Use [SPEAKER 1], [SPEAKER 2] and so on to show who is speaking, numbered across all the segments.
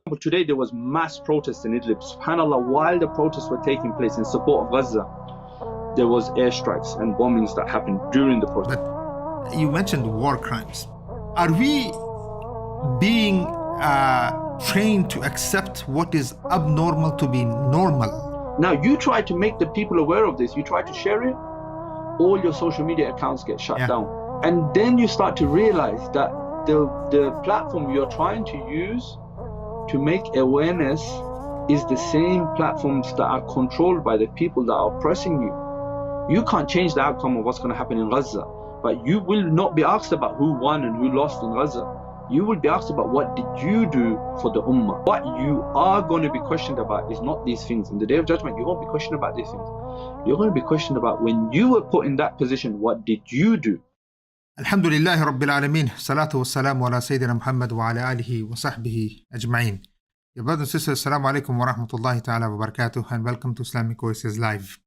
[SPEAKER 1] But today there was mass protests in Idlib. SubhanAllah, while the protests were taking place in support of Gaza, there was airstrikes and bombings that happened during the protest.
[SPEAKER 2] But you mentioned war crimes. Are we being trained to accept what is abnormal to be normal?
[SPEAKER 1] Now you try to make the people aware of this, you try to share it, all your social media accounts get shut down. And then you start to realize that the platform you're trying to use to make awareness is the same platforms that are controlled by the people that are oppressing you. You can't change the outcome of what's going to happen in Gaza, but you will not be asked about who won and who lost in Gaza. You will be asked about what did you do for the Ummah. What you are going to be questioned about is not these things. In the Day of Judgment, you won't be questioned about these things. You're going to be questioned about when you were put in that position, what did you do?
[SPEAKER 2] Alhamdulillah Rabbil Alameen. Salatu wassalamu ala Sayyidina Muhammad wa ala alihi wa sahbihi ajma'in. Your brothers and sisters, Assalamu alaikum wa rahmatullahi ta'ala wa barakatuh, and welcome to Islamic OASIS Live.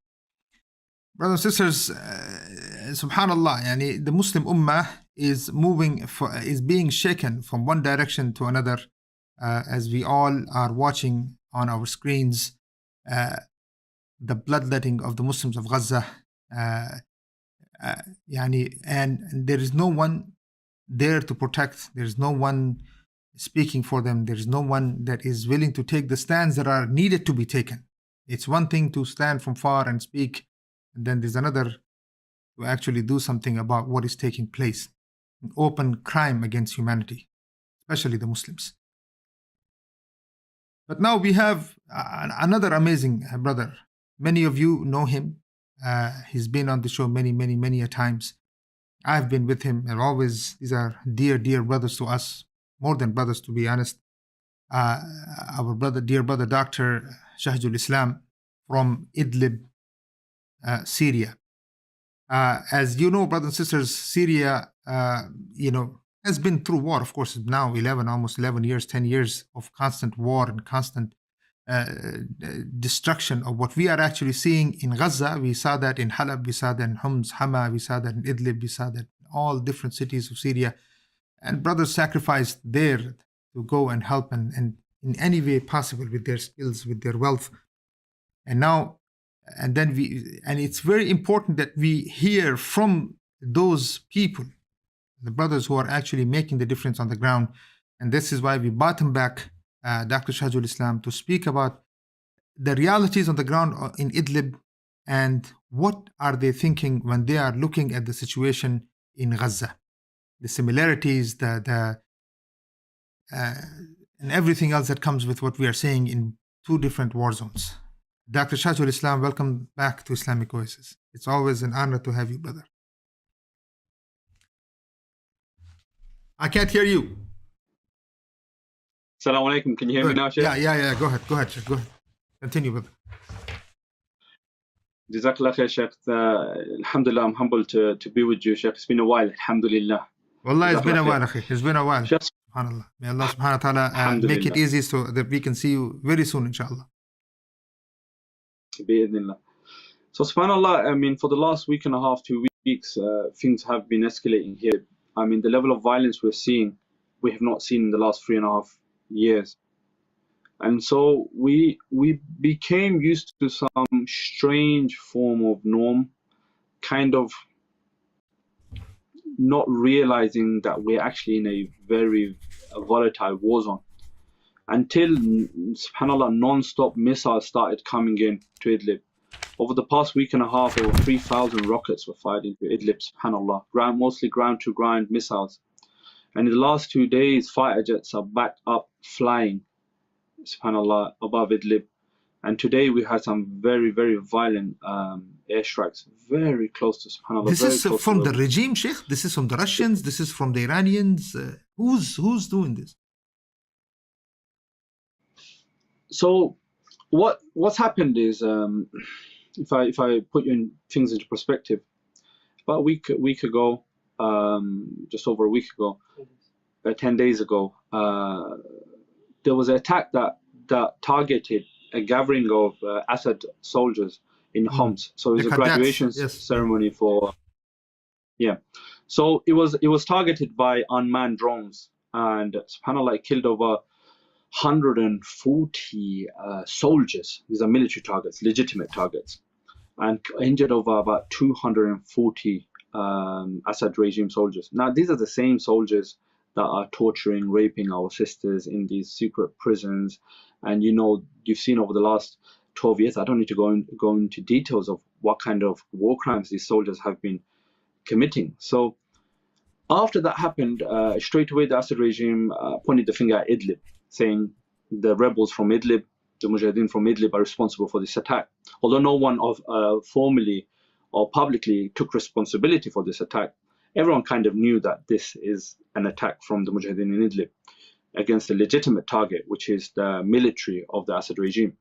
[SPEAKER 2] Brothers and sisters, subhanallah, yani the Muslim Ummah is being shaken from one direction to another, as we all are watching on our screens the bloodletting of the Muslims of Gaza, and there is no one there to protect. There is no one speaking for them. There is no one that is willing to take the stands that are needed to be taken. It's one thing to stand from far and speak, and then there's another to actually do something about what is taking place. An open crime against humanity, especially the Muslims. But now we have another amazing brother. Many of you know him. He's been on the show many a times. I've been with him, and always these are dear brothers to us, more than brothers, to be honest. Our dear brother, Dr. Shajul Islam from Idlib, Syria. As you know, brothers and sisters, Syria, has been through war. Of course, now almost 11 years, 10 years of constant war and constant destruction of what we are actually seeing in Gaza. We saw that in Halab, we saw that in Homs, Hama, we saw that in Idlib, we saw that in all different cities of Syria. And brothers sacrificed there to go and help and in any way possible with their skills, with their wealth. And it's very important that we hear from those people, the brothers who are actually making the difference on the ground. And this is why we brought him back, Dr. Shajul Islam, to speak about the realities on the ground in Idlib and what are they thinking when they are looking at the situation in Gaza. The similarities, and everything else that comes with what we are saying in two different war zones. Dr. Shajul Islam, welcome back to Islamic Oasis. It's always an honor to have you, brother. I can't hear you.
[SPEAKER 1] Assalamu alaikum. Can you hear me now, Sheikh?
[SPEAKER 2] Yeah. Go ahead, Sheikh. Go ahead. Continue, brother.
[SPEAKER 1] Jazakallah khair, Sheikh. Alhamdulillah, I'm humbled to be with you, Sheikh. It's been a while, alhamdulillah.
[SPEAKER 2] Wallah, it's been a while, akhi. It's been a while. SubhanAllah. May Allah subhanahu wa ta'ala make it easy so that we can see you very soon, inshallah.
[SPEAKER 1] So subhanAllah, I mean, for the last week and a half, 2 weeks, things have been escalating here. I mean, the level of violence we're seeing, we have not seen in the last 3.5 years. And so we became used to some strange form of norm, kind of not realizing that we're actually in a very volatile war zone. Until, subhanAllah, non-stop missiles started coming in to Idlib. Over the past week and a half, over 3,000 rockets were fired into Idlib, subhanAllah, mostly ground-to-ground missiles. And in the last 2 days, fighter jets are back up flying, subhanAllah, above Idlib. And today we had some very, very violent airstrikes, very close to, subhanAllah.
[SPEAKER 2] This is from the regime, Sheikh? This is from the Russians? This is from the Iranians? Who's doing this?
[SPEAKER 1] So what's happened is, if I put things into perspective, about a week ago, just over a week ago, 10 days ago, there was an attack that targeted a gathering of Assad soldiers in Homs. So it was a graduation ceremony for, So it was targeted by unmanned drones, and subhanAllah, it killed over 140 soldiers. These are military targets, legitimate targets, and injured over about 240 Assad regime soldiers. Now, these are the same soldiers that are torturing, raping our sisters in these secret prisons. And you've seen over the last 12 years, I don't need to go into details of what kind of war crimes these soldiers have been committing. So after that happened, straight away the Assad regime pointed the finger at Idlib, saying the rebels from Idlib, the Mujahideen from Idlib, are responsible for this attack. Although no one formally or publicly took responsibility for this attack, everyone kind of knew that this is an attack from the Mujahideen in Idlib against a legitimate target, which is the military of the Assad regime.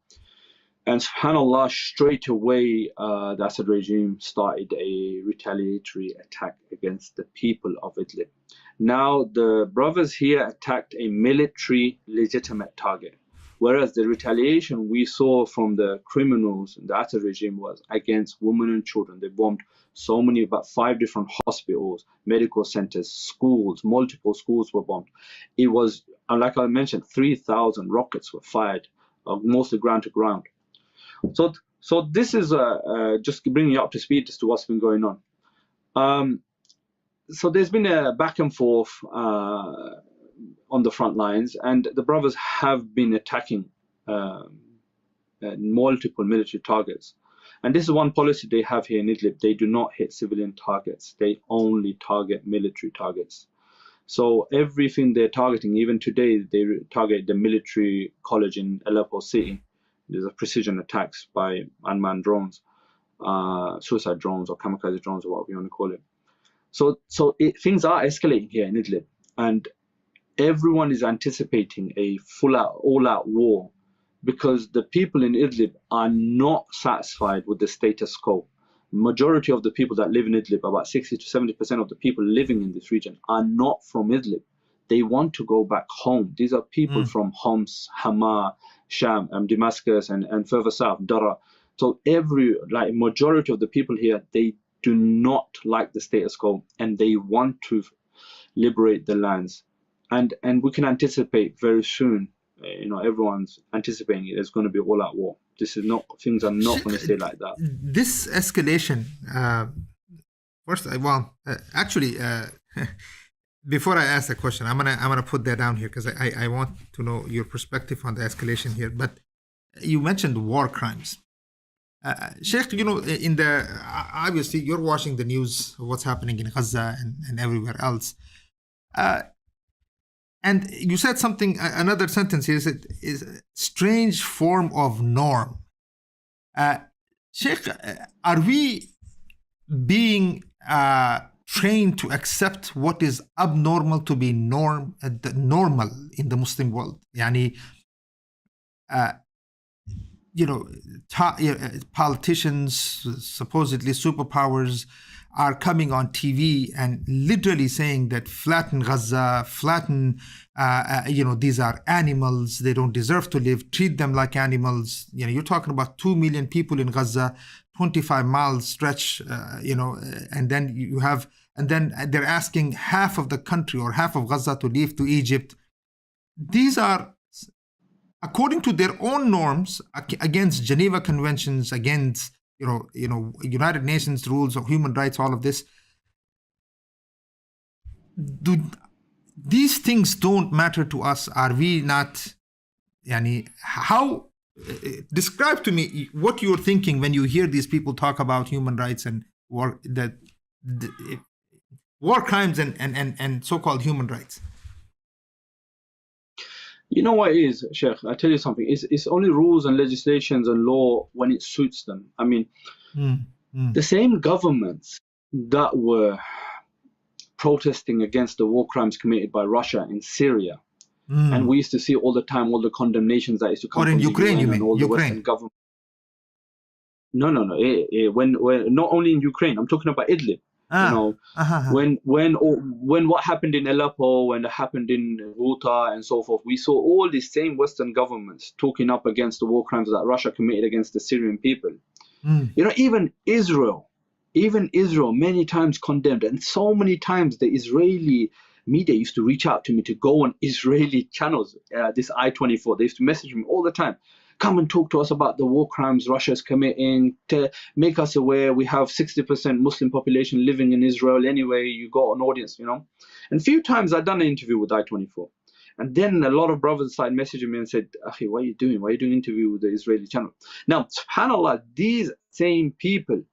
[SPEAKER 1] And subhanAllah, straight away, the Assad regime started a retaliatory attack against the people of Idlib. Now, the brothers here attacked a military legitimate target, whereas the retaliation we saw from the criminals in the Assad regime was against women and children. They bombed about 5 different hospitals, medical centers, schools, multiple schools were bombed. It was, like I mentioned, 3,000 rockets were fired, mostly ground to ground. So this is just bringing you up to speed as to what's been going on. So there's been a back and forth on the front lines, and the brothers have been attacking multiple military targets. And this is one policy they have here in Idlib. They do not hit civilian targets. They only target military targets. So everything they're targeting, even today, they target the military college in Aleppo City. There's a precision attacks by unmanned drones, suicide drones or kamikaze drones or whatever you want to call it. So things are escalating here in Idlib, and everyone is anticipating a all-out war, because the people in Idlib are not satisfied with the status quo. Majority of the people that live in Idlib, about 60 to 70% of the people living in this region, are not from Idlib. They want to go back home. These are people from Homs, Hama, Sham, Damascus, and further south, Dara. So majority of the people here, they do not like the status quo, and they want to liberate the lands. And we can anticipate very soon, everyone's anticipating there's going to be all-out war. Things are not going to stay like that.
[SPEAKER 2] This escalation, before I ask the question, I'm gonna put that down here, because I want to know your perspective on the escalation here. But you mentioned war crimes. Sheikh, obviously you're watching the news of what's happening in Gaza and everywhere else. And you said something, another sentence here is a strange form of norm. Sheikh, are we being trained to accept what is abnormal to be normal in the Muslim world? Politicians, supposedly superpowers, are coming on TV and literally saying that flatten Gaza, these are animals, they don't deserve to live, treat them like animals. You're talking about 2 million people in Gaza, 25 miles stretch, and then they're asking half of the country or half of Gaza to leave to Egypt. These are, according to their own norms, against Geneva Conventions, against United Nations rules of human rights, all of this. do these things don't matter to us? Are we not? How? Describe to me what you're thinking when you hear these people talk about human rights and war, war crimes and so-called human rights.
[SPEAKER 1] You know what it is, Sheikh? I tell you something. It's only rules and legislations and law when it suits them. I mean, the same governments that were protesting against the war crimes committed by Russia in Syria, and we used to see all the time all the condemnations that used to come from
[SPEAKER 2] Ukraine,
[SPEAKER 1] the UN
[SPEAKER 2] you mean?
[SPEAKER 1] and all the Western government. No. When not only in Ukraine, I'm talking about Idlib. When what happened in Aleppo, when it happened in Ghouta and so forth, we saw all these same Western governments talking up against the war crimes that Russia committed against the Syrian people. Even Israel many times condemned, and so many times the Israeli media used to reach out to me to go on Israeli channels, this I-24. They used to message me all the time. Come and talk to us about the war crimes Russia's committing, to make us aware we have 60% Muslim population living in Israel anyway. You got an audience, And a few times I'd done an interview with I-24. And then a lot of brothers started messaging me and said, Akhi, what are you doing? Why are you doing an interview with the Israeli channel? Now, subhanAllah, these same people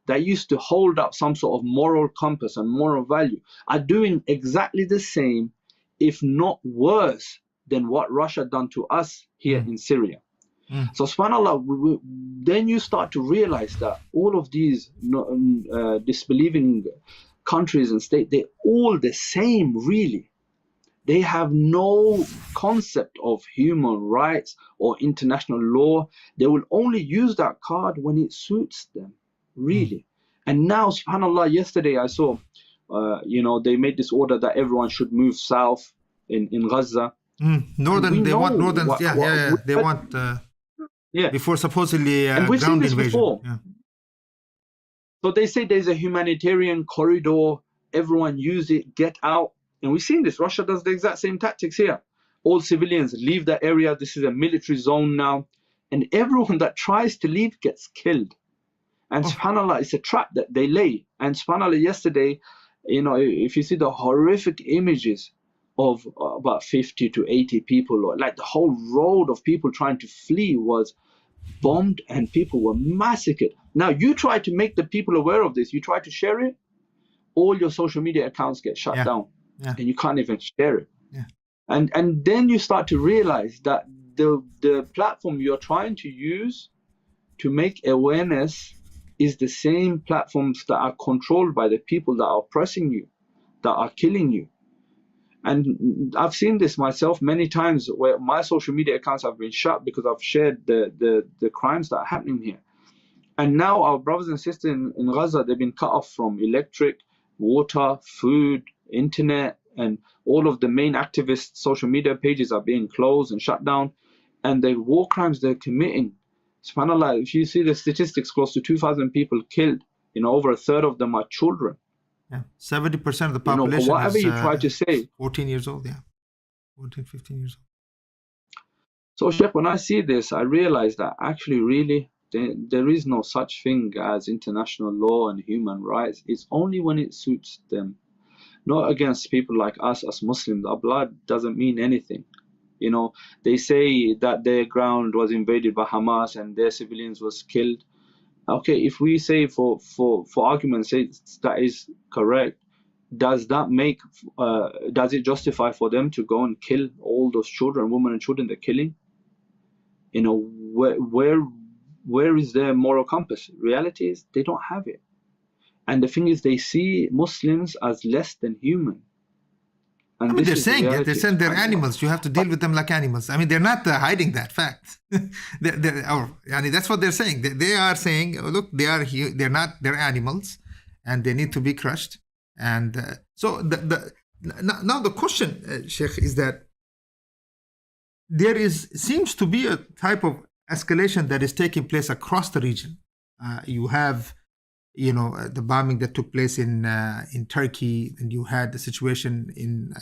[SPEAKER 1] that used to hold up some sort of moral compass and moral value are doing exactly the same, if not worse, than what Russia done to us here in Syria. So subhanAllah, then you start to realize that all of these disbelieving countries and states, they're all the same, really. They have no concept of human rights or international law. They will only use that card when it suits them, really. And now, subhanAllah, yesterday I saw, they made this order that everyone should move south in Gaza.
[SPEAKER 2] Northern, they want northern, they want... before supposedly
[SPEAKER 1] and we've
[SPEAKER 2] ground
[SPEAKER 1] seen this
[SPEAKER 2] invasion.
[SPEAKER 1] Before. So they say there's a humanitarian corridor, everyone use it, get out. And we've seen this. Russia does the exact same tactics here. All civilians leave the area. This is a military zone now. And everyone that tries to leave gets killed. And subhanAllah, it's a trap that they lay. And subhanAllah, yesterday, if you see the horrific images of about 50 to 80 people, or like the whole road of people trying to flee was bombed and people were massacred. Now, you try to make the people aware of this, you try to share it, all your social media accounts get shut down, and you can't even share it. And then you start to realize that the platform you're trying to use to make awareness is the same platforms that are controlled by the people that are oppressing you, that are killing you. And I've seen this myself many times where my social media accounts have been shut because I've shared the crimes that are happening here. And now our brothers and sisters in Gaza, they've been cut off from electric, water, food, internet, and all of the main activist social media pages are being closed and shut down. And the war crimes they're committing, subhanAllah, if you see the statistics, close to 2,000 people killed, over a third of them are children.
[SPEAKER 2] 70% of the population
[SPEAKER 1] whatever
[SPEAKER 2] is
[SPEAKER 1] you try to say,
[SPEAKER 2] 14 years old, 14, 15 years old.
[SPEAKER 1] So Sheikh, when I see this, I realize that actually really there is no such thing as international law and human rights. It's only when it suits them. Not against people like us as Muslims. Our blood doesn't mean anything. They say that their ground was invaded by Hamas and their civilians was killed. Okay, if we say for argument's sake that is correct, does it justify for them to go and kill all those children, women and children they're killing? Where is their moral compass? Reality is they don't have it. And the thing is, they see Muslims as less than human. And
[SPEAKER 2] they're saying they're animals. You have to deal with them like animals. I mean, they're not hiding that fact. That's what they're saying. They are saying, look, they're animals, and they need to be crushed. And so now the question, Sheikh, is that seems to be a type of escalation that is taking place across the region. You have the bombing that took place in Turkey, and you had the situation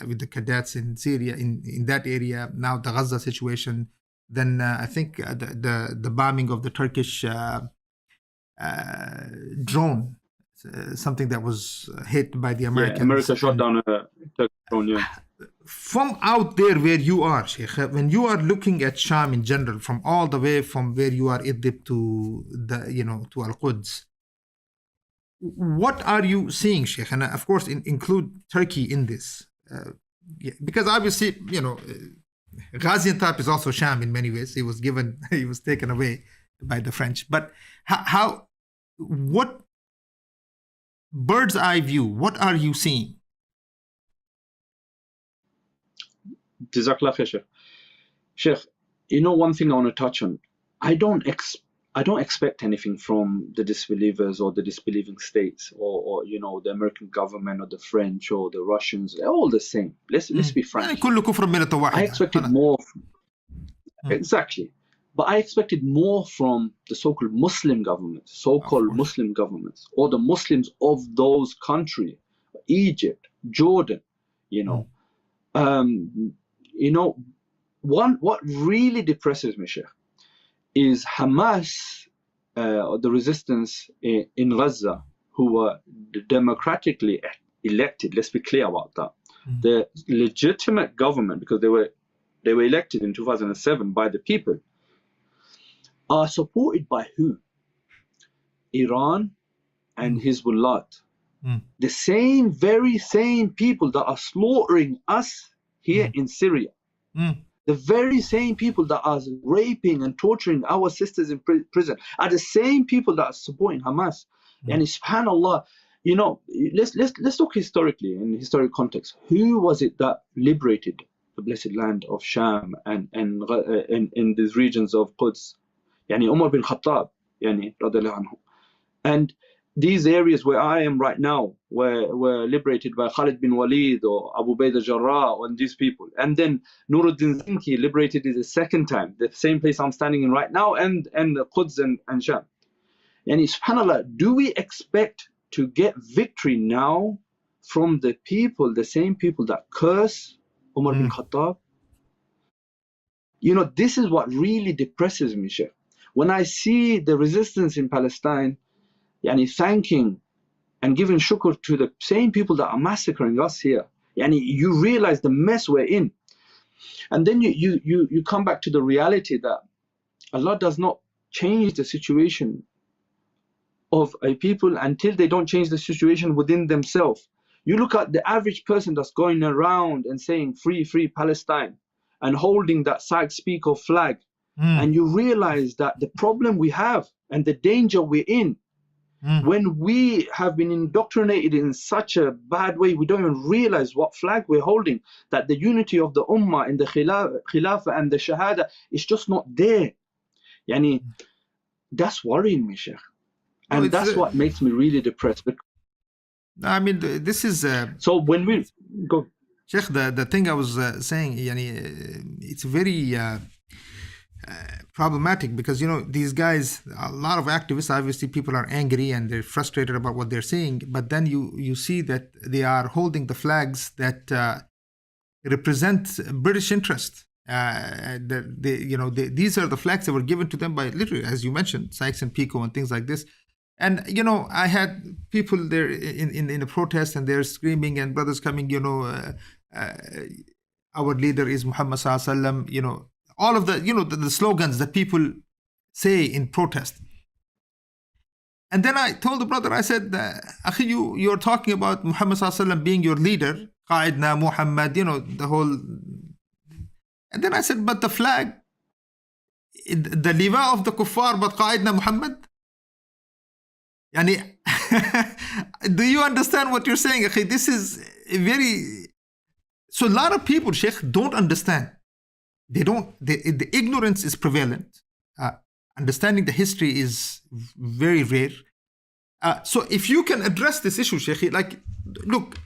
[SPEAKER 2] with the cadets in Syria, in that area. Now the Gaza situation. Then I think the bombing of the Turkish drone something that was hit by the
[SPEAKER 1] Yeah,
[SPEAKER 2] Americans.
[SPEAKER 1] America shot down a Turkish drone. Yeah.
[SPEAKER 2] From out there where you are, Sheikh, when you are looking at Sham in general, from all the way from where you are, Idlib to to Al-Quds, what are you seeing, Sheikh? And of course, include Turkey in this, because obviously, Gaziantep is also Sham in many ways. He was taken away by the French. But what bird's eye view? What are you seeing?
[SPEAKER 1] Jazakallah khair, Sheikh. One thing I want to touch on. I don't expect anything from the disbelievers or the disbelieving states or the American government or the French or the Russians. They're all the same. Let's be frank. I expected more. Exactly. But I expected more from the so-called Muslim governments, Muslim governments, or the Muslims of those countries, Egypt, Jordan, what really depresses me, Sheikh, is Hamas, the resistance in Gaza, who were democratically elected. Let's be clear about that. The legitimate government, because they were elected in 2007 by the people, are supported by who? Iran and Hezbollah. The very same people that are slaughtering us here in Syria. The very same people that are raping and torturing our sisters in prison are the same people that are supporting Hamas. And subhanAllah, let's look historically in historic context. Who was it that liberated the blessed land of Sham and in these regions of Quds? Umar bin Khattab, radiallahu anhu. And these areas where I am right now were liberated by Khalid bin Walid or Abu Bayd al-Jarrah and these people. And then Nuruddin Zinki liberated it a second time, the same place I'm standing in right now, and Quds and Sham. And subhanAllah, do we expect to get victory now from the same people that curse Umar bin Khattab? This is what really depresses me, Sheikh. When I see the resistance in Palestine, thanking and giving shukr to the same people that are massacring us here, you realize the mess we're in. And then you come back to the reality that Allah does not change the situation of a people until they don't change the situation within themselves. You look at the average person that's going around and saying free, free Palestine and holding that Sykes-Picot flag, and you realize that the problem we have and the danger we're in, when we have been indoctrinated in such a bad way, we don't even realize what flag we're holding, that the unity of the Ummah and the Khilafah and the Shahada is just not there. That's worrying me, Sheikh. And that's what makes me really depressed.
[SPEAKER 2] This is...
[SPEAKER 1] so when we go...
[SPEAKER 2] Sheikh, the thing I was saying, it's very... problematic because these guys, a lot of activists, obviously people are angry and they're frustrated about what they're seeing, but then you see that they are holding the flags that represent British interest. These are the flags that were given to them by, literally, as you mentioned, Sykes and Picot and things like this. And I had people there in a protest and they're screaming and brothers coming, our leader is Muhammad Sallallahu Alaihi Wasallam, all of the, the slogans that people say in protest. And then I told the brother, I said, Akhi, you're talking about Muhammad Sallallahu Alaihi Wasallam being your leader, Qa'idna Muhammad, the whole. And then I said, but the flag, the liwa of the kuffar, but Qa'idna Muhammad? Do you understand what you're saying, Akhi? This is very... So a lot of people, Sheikh, don't understand. They don't, the ignorance is prevalent. Understanding the history is very rare. So if you can address this issue, Sheikh, look,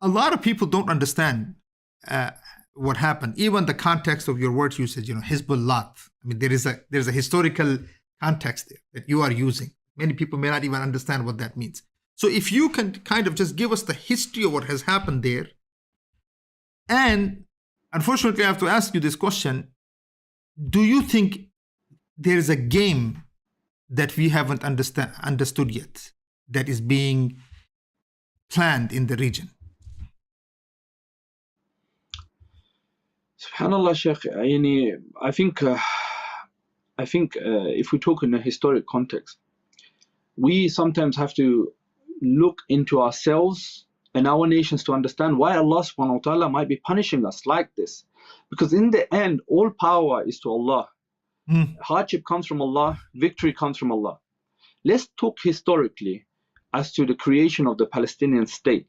[SPEAKER 2] a lot of people don't understand what happened. Even the context of your word usage, Hezbollah. There's a historical context there that you are using. Many people may not even understand what that means. So if you can kind of just give us the history of what has happened there. And unfortunately, I have to ask you this question. Do you think there is a game that we haven't understood yet, that is being planned in the region?
[SPEAKER 1] Subhanallah, Sheikh. I think if we talk in a historic context, we sometimes have to look into ourselves and our nations to understand why Allah subhanahu wa ta'ala might be punishing us like this. Because in the end, all power is to Allah. Hardship comes from Allah, victory comes from Allah. Let's talk historically as to the creation of the Palestinian state.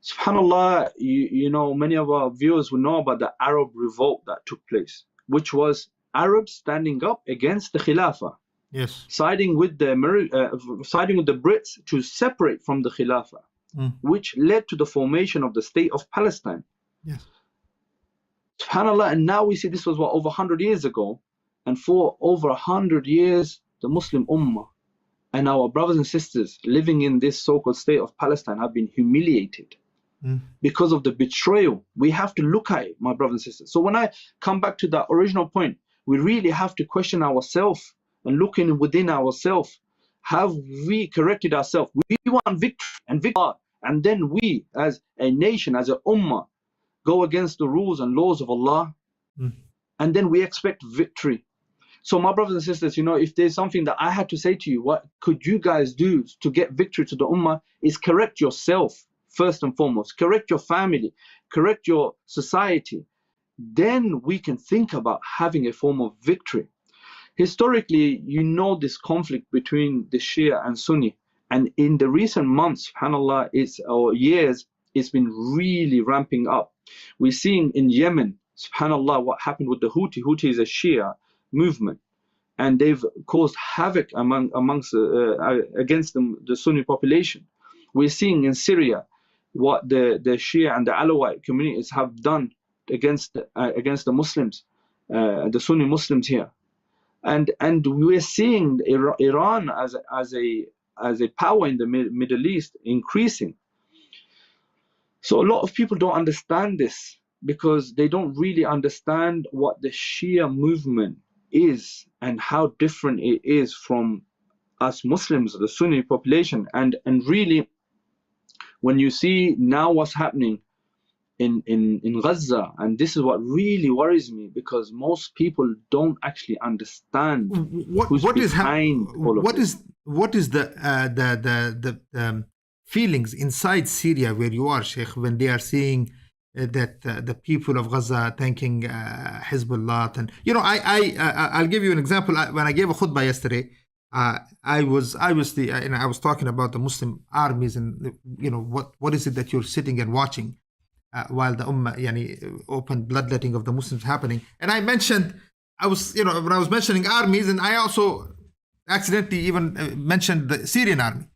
[SPEAKER 1] Subhanallah, you know, many of our viewers will know about the Arab revolt that took place, which was Arabs standing up against the Khilafah.
[SPEAKER 2] Yes.
[SPEAKER 1] Siding with the Brits to separate from the Khilafah, which led to the formation of the state of Palestine.
[SPEAKER 2] Yes.
[SPEAKER 1] SubhanAllah, and now we see this was over 100 years ago, and for over 100 years, the Muslim Ummah and our brothers and sisters living in this so-called state of Palestine have been humiliated because of the betrayal. We have to look at it, my brothers and sisters. So when I come back to that original point, we really have to question ourselves and looking within ourselves. Have we corrected ourselves? We want victory, and then we as a nation, as an ummah, go against the rules and laws of Allah, and then we expect victory. So my brothers and sisters, you know, if there's something that I had to say to you, what could you guys do to get victory to the ummah, is correct yourself first and foremost, correct your family, correct your society. Then we can think about having a form of victory. Historically, you know, this conflict between the Shia and Sunni, and in the recent months, subhanAllah, or years, it's been really ramping up. We're seeing in Yemen, subhanAllah, what happened with the Houthi. Houthi is a Shia movement, and they've caused havoc against the Sunni population. We're seeing in Syria what the Shia and the Alawite communities have done against the Muslims, the Sunni Muslims here. And we're seeing Iran as a power in the Middle East increasing. So a lot of people don't understand this because they don't really understand what the Shia movement is and how different it is from us Muslims, the Sunni population. And really, when you see now what's happening in Gaza, and this is what really worries me, because most people don't actually understand what is behind all of this.
[SPEAKER 2] What is the feelings inside Syria where you are, Sheikh, when they are seeing that the people of Gaza thanking Hezbollah? And you know, I'll give you an example. When I gave a khutbah yesterday, I was talking about the Muslim armies, and you know, what is it that you're sitting and watching while the open bloodletting of the Muslims happening. And I mentioned, when I was mentioning armies, and I also accidentally even mentioned the Syrian army.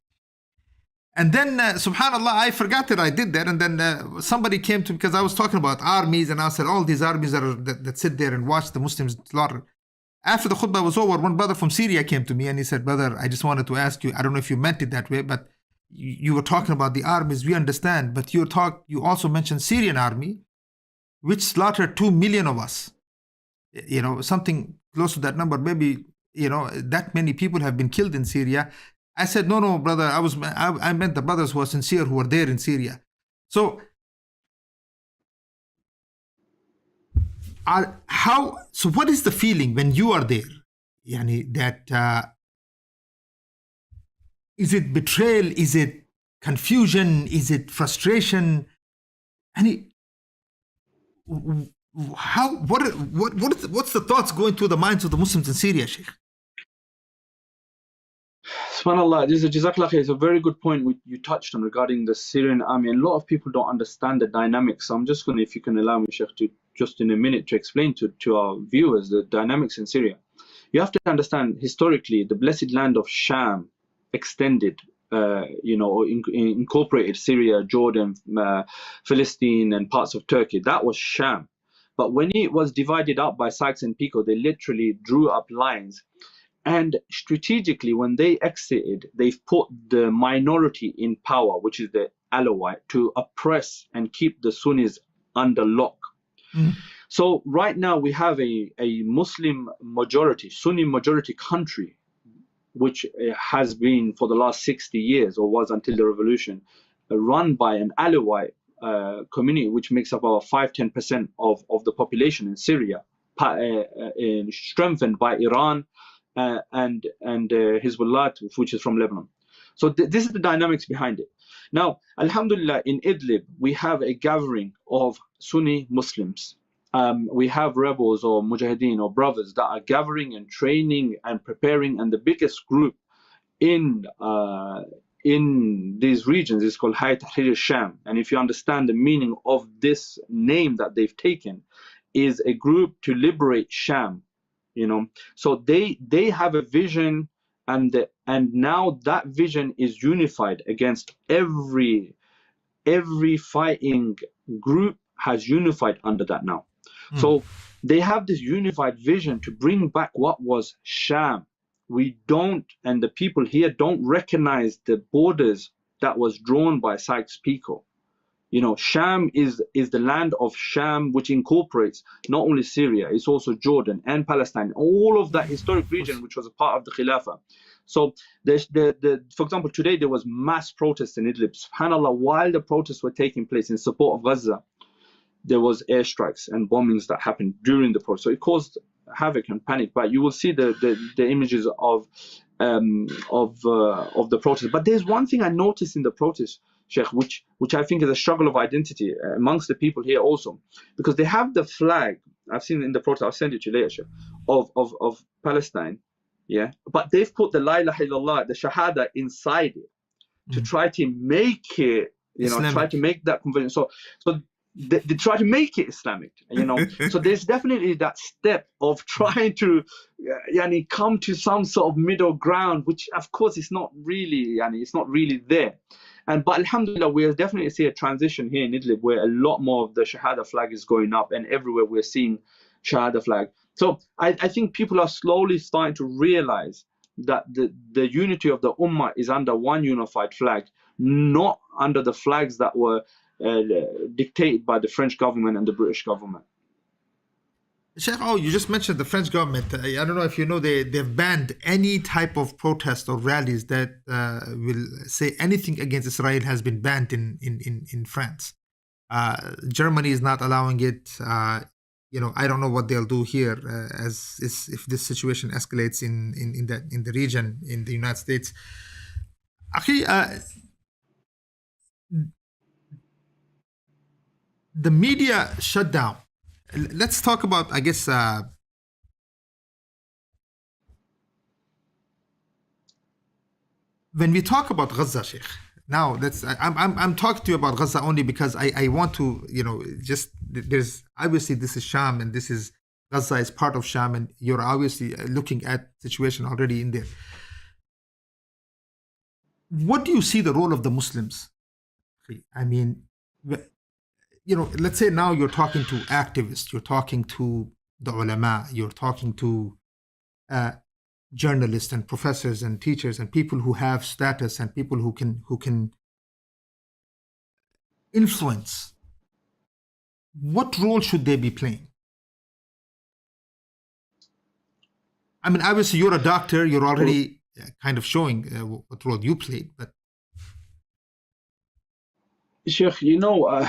[SPEAKER 2] And then, subhanAllah, I forgot that I did that. And then somebody came to me, because I was talking about armies, and I said, all these armies that sit there and watch the Muslims slaughter. After the khutbah was over, one brother from Syria came to me and he said, brother, I just wanted to ask you, I don't know if you meant it that way, but you were talking about the armies, we understand, but you also mentioned Syrian army, which slaughtered 2 million of us. You know, something close to that number, maybe, you know, that many people have been killed in Syria. I said, no, brother, I meant the brothers who are sincere, who were there in Syria. So, what is the feeling when you are there? Is it betrayal? Is it confusion? Is it frustration? What's the thoughts going through the minds of the Muslims in Syria, Sheikh?
[SPEAKER 1] SubhanAllah, this is Jazakallah khair. It's a very good point you touched on regarding the Syrian army. And a lot of people don't understand the dynamics. So I'm just going to, if you can allow me, Sheikh, to just in a minute to explain to our viewers the dynamics in Syria. You have to understand, historically, the blessed land of Sham extended, incorporated Syria, Jordan, Palestine, and parts of Turkey. That was Sham. But when it was divided up by Sykes and Picot, they literally drew up lines. And strategically, when they exited, they've put the minority in power, which is the Alawite, to oppress and keep the Sunnis under lock. So right now we have a Muslim majority, Sunni majority country which has been for the last 60 years, or was until the revolution, run by an Alawite community, which makes up about 5-10% of the population in Syria, strengthened by Iran and Hezbollah, which is from Lebanon. So this is the dynamics behind it. Now, alhamdulillah, in Idlib, we have a gathering of Sunni Muslims. We have rebels or mujahideen or brothers that are gathering and training and preparing, and the biggest group in these regions is called Hayat Tahrir al-Sham. And if you understand the meaning of this name that they've taken, is a group to liberate Sham, you know. So they have a vision, and now that vision is unified against every fighting group has unified under that now. So they have this unified vision to bring back what was Sham. We don't, and the people here don't recognize the borders that was drawn by Sykes-Picot. You know, Sham is the land of Sham, which incorporates not only Syria, it's also Jordan and Palestine, all of that historic region, which was a part of the Khilafah. So, for example, today there was mass protests in Idlib. SubhanAllah, while the protests were taking place in support of Gaza, there was airstrikes and bombings that happened during the protest. So it caused havoc and panic. But you will see the images of the protest. But there's one thing I noticed in the protest, Sheikh, which I think is a struggle of identity amongst the people here also, because they have the flag. I've seen it in the protest. I'll send it to you later, Sheikh, of Palestine, yeah. But they've put the La ilaha illallah, the Shahada, inside it to try to make it, you know, try to make that conversion. So they try to make it Islamic, you know. So there's definitely that step of trying to come to some sort of middle ground, which of course is not really, it's not really there. But alhamdulillah, we definitely see a transition here in Idlib where a lot more of the Shahada flag is going up, and everywhere we're seeing Shahada flag. So I think people are slowly starting to realize that the unity of the Ummah is under one unified flag, not under the flags that were dictated by the French government and the British government.
[SPEAKER 2] Sheikh, you just mentioned the French government. I don't know if you know, they've banned any type of protest or rallies that will say anything against Israel has been banned in France. Germany is not allowing it. You know, I don't know what they'll do here if this situation escalates in the region, in the United States. The media shutdown. Let's talk about, I guess, when we talk about Gaza, Sheikh. Now, I'm talking to you about Gaza only because I want to, you know, just there's obviously this is Sham and this is Gaza is part of Sham, and you're obviously looking at situation already in there. What do you see the role of the Muslims? I mean, you know, let's say now you're talking to activists, you're talking to the ulama, you're talking to journalists and professors and teachers and people who have status and people who can influence. What role should they be playing? I mean, obviously you're a doctor, you're already kind of showing what role you played, but
[SPEAKER 1] Sheikh, you know,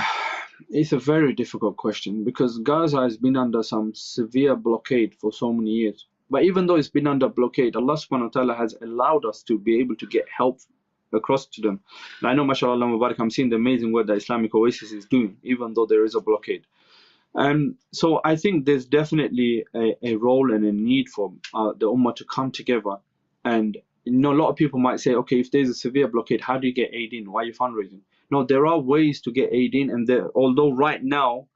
[SPEAKER 1] it's a very difficult question because Gaza has been under some severe blockade for so many years. But even though it's been under blockade, Allah subhanahu wa ta'ala has allowed us to be able to get help across to them. And I know, mashallah, Mubarak, I'm seeing the amazing work that Islamic Oasis is doing, even though there is a blockade. So I think there's definitely a role and a need for the Ummah to come together. And, you know, a lot of people might say, okay, if there's a severe blockade, how do you get aid in? Why are you fundraising? No, there are ways to get aid in, and although right now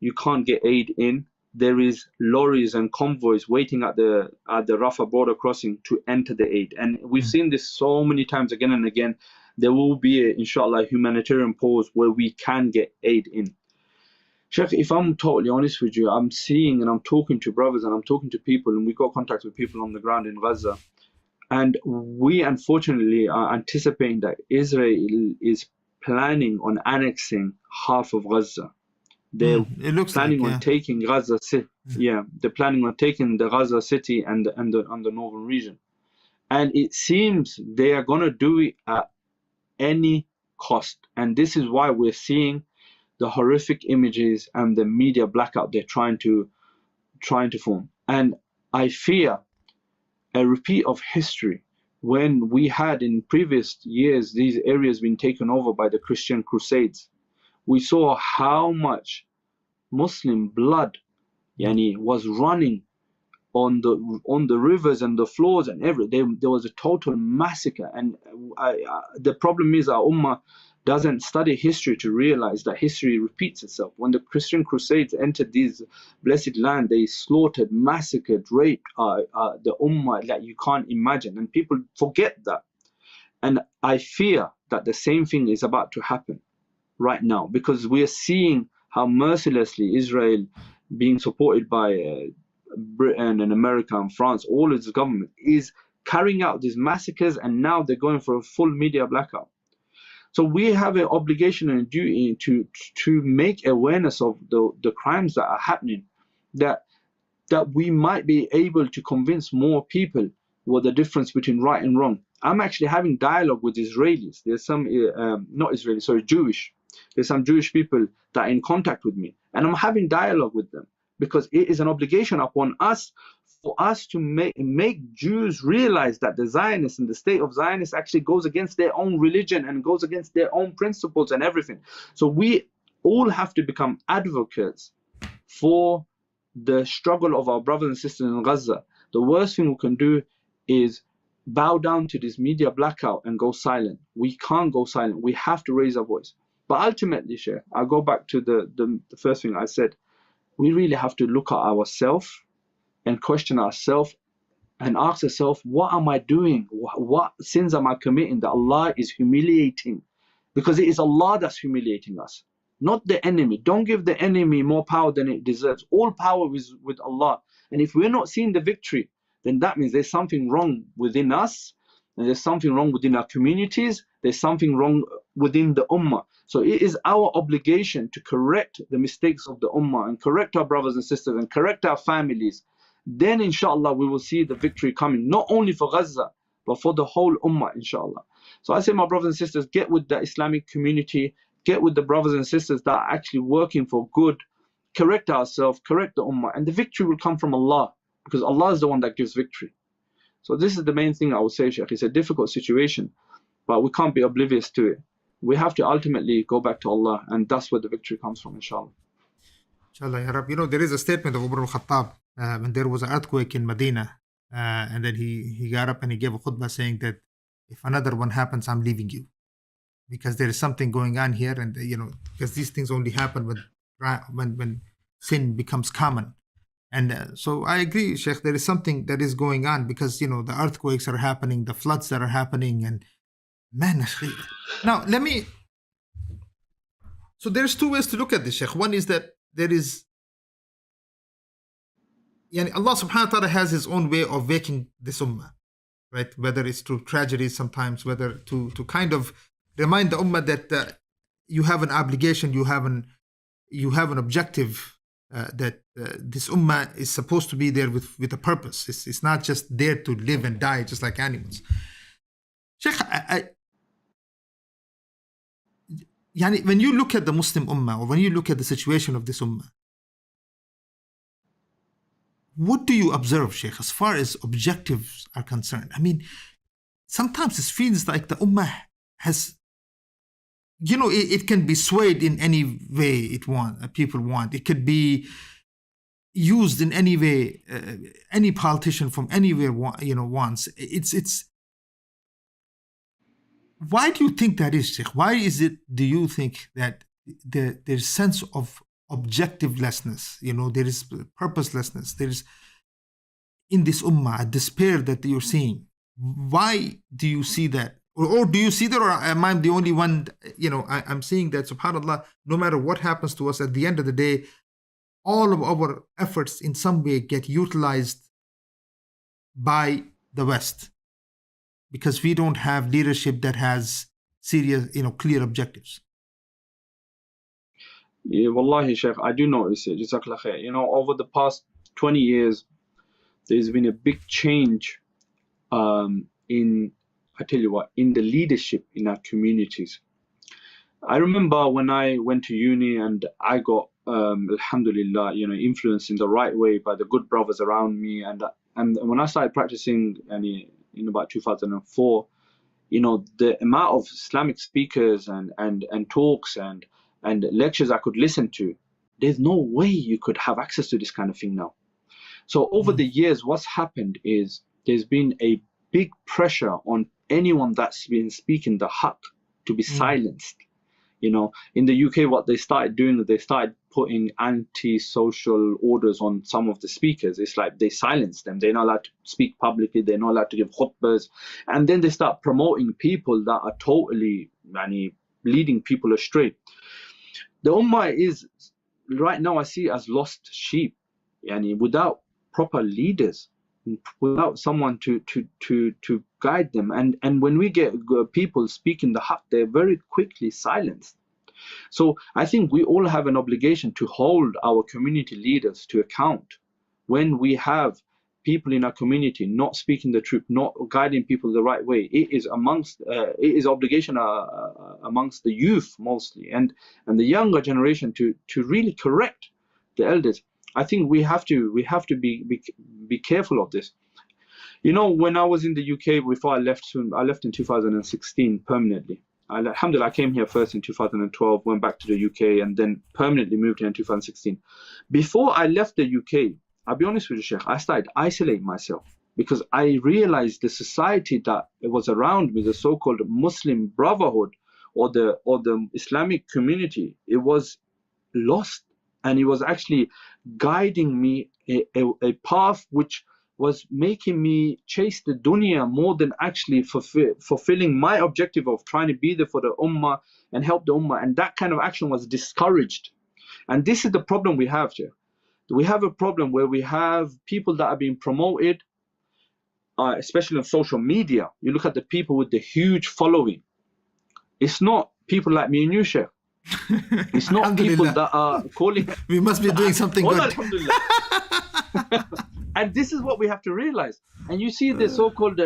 [SPEAKER 1] you can't get aid in, there is lorries and convoys waiting at the Rafah border crossing to enter the aid. And we've seen this so many times again and again. There will be, inshallah, a humanitarian pause where we can get aid in. Sheikh, if I'm totally honest with you, I'm seeing and I'm talking to brothers and I'm talking to people, and we've got contact with people on the ground in Gaza. And we, unfortunately, are anticipating that Israel is planning on annexing half of Gaza. They're planning on taking Gaza City. Yeah, they're planning on taking the Gaza City and the northern region. And it seems they are going to do it at any cost. And this is why we're seeing the horrific images and the media blackout they're trying to form. And I fear a repeat of history when we had in previous years these areas been taken over by the Christian Crusades. We saw how much Muslim blood was running on the rivers and the floors and everything. There was a total massacre. And the problem is our ummah doesn't study history to realize that history repeats itself. When the Christian Crusades entered these blessed land, they slaughtered, massacred, raped the ummah like you can't imagine. And people forget that. And I fear that the same thing is about to happen right now, because we are seeing how mercilessly Israel, being supported by Britain and America and France, all its government, is carrying out these massacres, and now they're going for a full media blackout. So we have an obligation and a duty to make awareness of the crimes that are happening, that we might be able to convince more people what the difference between right and wrong. I'm actually having dialogue with Israelis. There's some, not Israelis, sorry, Jewish. There's some Jewish people that are in contact with me, and I'm having dialogue with them, because it is an obligation upon us for us to make Jews realize that the Zionists and the state of Zionists actually goes against their own religion and goes against their own principles and everything. So we all have to become advocates for the struggle of our brothers and sisters in Gaza. The worst thing we can do is bow down to this media blackout and go silent. We can't go silent. We have to raise our voice. But ultimately, Sheikh, I'll go back to the first thing I said. We really have to look at ourselves and question ourselves and ask ourselves, what am I doing? What sins am I committing that Allah is humiliating? Because it is Allah that's humiliating us, not the enemy. Don't give the enemy more power than it deserves. All power is with Allah. And if we're not seeing the victory, then that means there's something wrong within us, and there's something wrong within our communities, there's something wrong within the ummah. So it is our obligation to correct the mistakes of the ummah and correct our brothers and sisters and correct our families. Then inshallah we will see the victory coming, not only for Gaza, but for the whole ummah, inshallah. So I say, my brothers and sisters, get with the Islamic community, get with the brothers and sisters that are actually working for good, correct ourselves, correct the ummah, and the victory will come from Allah, because Allah is the one that gives victory. So this is the main thing I would say, Sheikh. It's a difficult situation, but we can't be oblivious to it. We have to ultimately go back to Allah, and that's where the victory comes from, inshallah.
[SPEAKER 2] Inshallah, Ya Rab. You know, there is a statement of Umar al-Khattab when there was an earthquake in Medina, and then he got up and he gave a khutbah saying that if another one happens, I'm leaving you, because there is something going on here, and because these things only happen when sin becomes common. And so I agree, Sheikh, there is something that is going on, because the earthquakes are happening, the floods that are happening, and man, now so there's two ways to look at this, Sheikh. One is that there is Allah subhanahu wa ta'ala has his own way of waking this ummah, right? Whether it's through tragedies sometimes, whether to kind of remind the ummah that you have an obligation, you have an objective, that this ummah is supposed to be there with a purpose. It's not just there to live and die just like animals. Sheikh, when you look at the Muslim ummah, or when you look at the situation of this ummah, what do you observe, Sheikh, as far as objectives are concerned? I mean, sometimes it feels like the ummah has, it can be swayed in any way people want. It could be used in any way, any politician from anywhere wants. It's. Why do you think that is, Sheikh? Why do you think that there's sense of objectivelessness, there is purposelessness, there is in this ummah a despair that you're seeing? Why do you see that? Or do you see that, or am I the only one? I'm seeing that, subhanAllah, no matter what happens to us, at the end of the day, all of our efforts in some way get utilized by the West, because we don't have leadership that has serious, clear objectives.
[SPEAKER 1] Yeah, wallahi, Sheikh, I do notice it. Jazakallah khair. Over the past 20 years, there's been a big change in, I tell you what, in the leadership in our communities. I remember when I went to uni and I got, alhamdulillah, influenced in the right way by the good brothers around me. And when I started practicing in about 2004, the amount of Islamic speakers and talks and lectures I could listen to, there's no way you could have access to this kind of thing now. So over the years, what's happened is there's been a big pressure on anyone that's been speaking the haqq to be silenced. In the UK, what they started doing, they started putting anti-social orders on some of the speakers. It's like they silence them. They're not allowed to speak publicly. They're not allowed to give khutbahs. And then they start promoting people that are totally leading people astray. The ummah is, right now, I see as lost sheep. Without proper leaders, without someone to guide them, and when we get people speaking the haqq, they're very quickly silenced. So I think we all have an obligation to hold our community leaders to account when we have people in our community not speaking the truth, not guiding people the right way. It is obligation amongst the youth mostly, and the younger generation to really correct the elders. I think we have to be careful of this. When I was in the UK before I left in 2016 permanently. Alhamdulillah, I came here first in 2012, went back to the UK, and then permanently moved here in 2016. Before I left the UK, I'll be honest with you, Sheikh, I started isolating myself because I realized the society that was around me, the so-called Muslim Brotherhood or the Islamic community, it was lost, and it was actually guiding me a path which was making me chase the dunya more than actually fulfilling my objective of trying to be there for the ummah and help the ummah. And that kind of action was discouraged. And this is the problem we have here. We have a problem where we have people that are being promoted, especially on social media. You look at the people with the huge following. It's not people like me and you, Sheikh. It's not people that are calling.
[SPEAKER 2] We must be doing something good.
[SPEAKER 1] And this is what we have to realize. And you see the so-called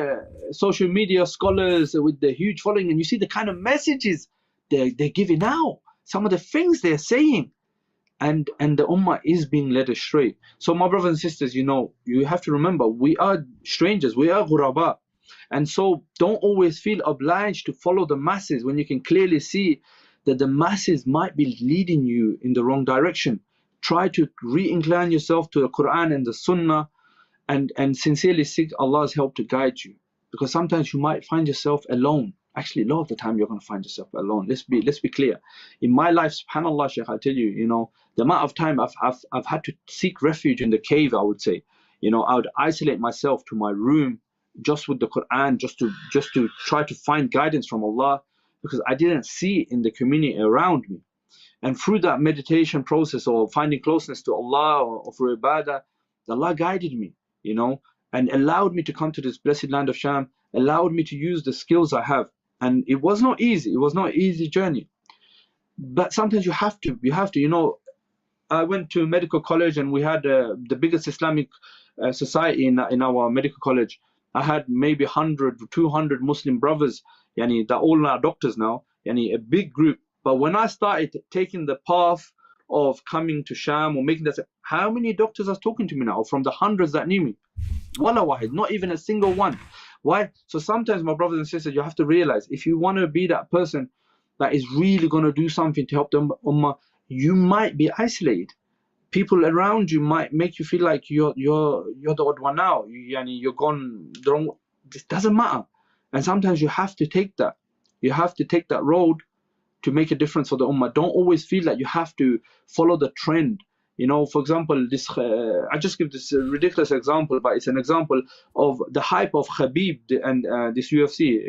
[SPEAKER 1] social media scholars with the huge following, and you see the kind of messages they're giving out, some of the things they're saying, and the ummah is being led astray. So my brothers and sisters, you have to remember, we are strangers, we are ghuraba. And so don't always feel obliged to follow the masses when you can clearly see that the masses might be leading you in the wrong direction. Try to re-incline yourself to the Quran and the Sunnah, and sincerely seek Allah's help to guide you. Because sometimes you might find yourself alone. Actually, a lot of the time you're going to find yourself alone. Let's be clear. In my life, subhanallah, Shaykh, I'll tell you, the amount of time I've had to seek refuge in the cave, I would say. I would isolate myself to my room just with the Quran, just to try to find guidance from Allah, because I didn't see it in the community around me. And through that meditation process or finding closeness to Allah or through ibadah, Allah guided me, and allowed me to come to this blessed land of Sham, allowed me to use the skills I have. And it was not easy. It was not an easy journey. But sometimes you have to. I went to medical college, and we had the biggest Islamic society in our medical college. I had maybe 100, 200 Muslim brothers, that all are doctors now, a big group. But when I started taking the path of coming to Sham or making that, how many doctors are talking to me now from the hundreds that knew me? Wala wahid, not even a single one. Why? So sometimes, my brothers and sisters, you have to realize, if you want to be that person that is really going to do something to help the ummah, you might be isolated. People around you might make you feel like you're the odd one out. You're gone the wrong. This doesn't matter. And sometimes you have to take that. You have to take that road to make a difference for the ummah. Don't always feel like you have to follow the trend. For example, I just give this ridiculous example, but it's an example of the hype of Khabib and this UFC.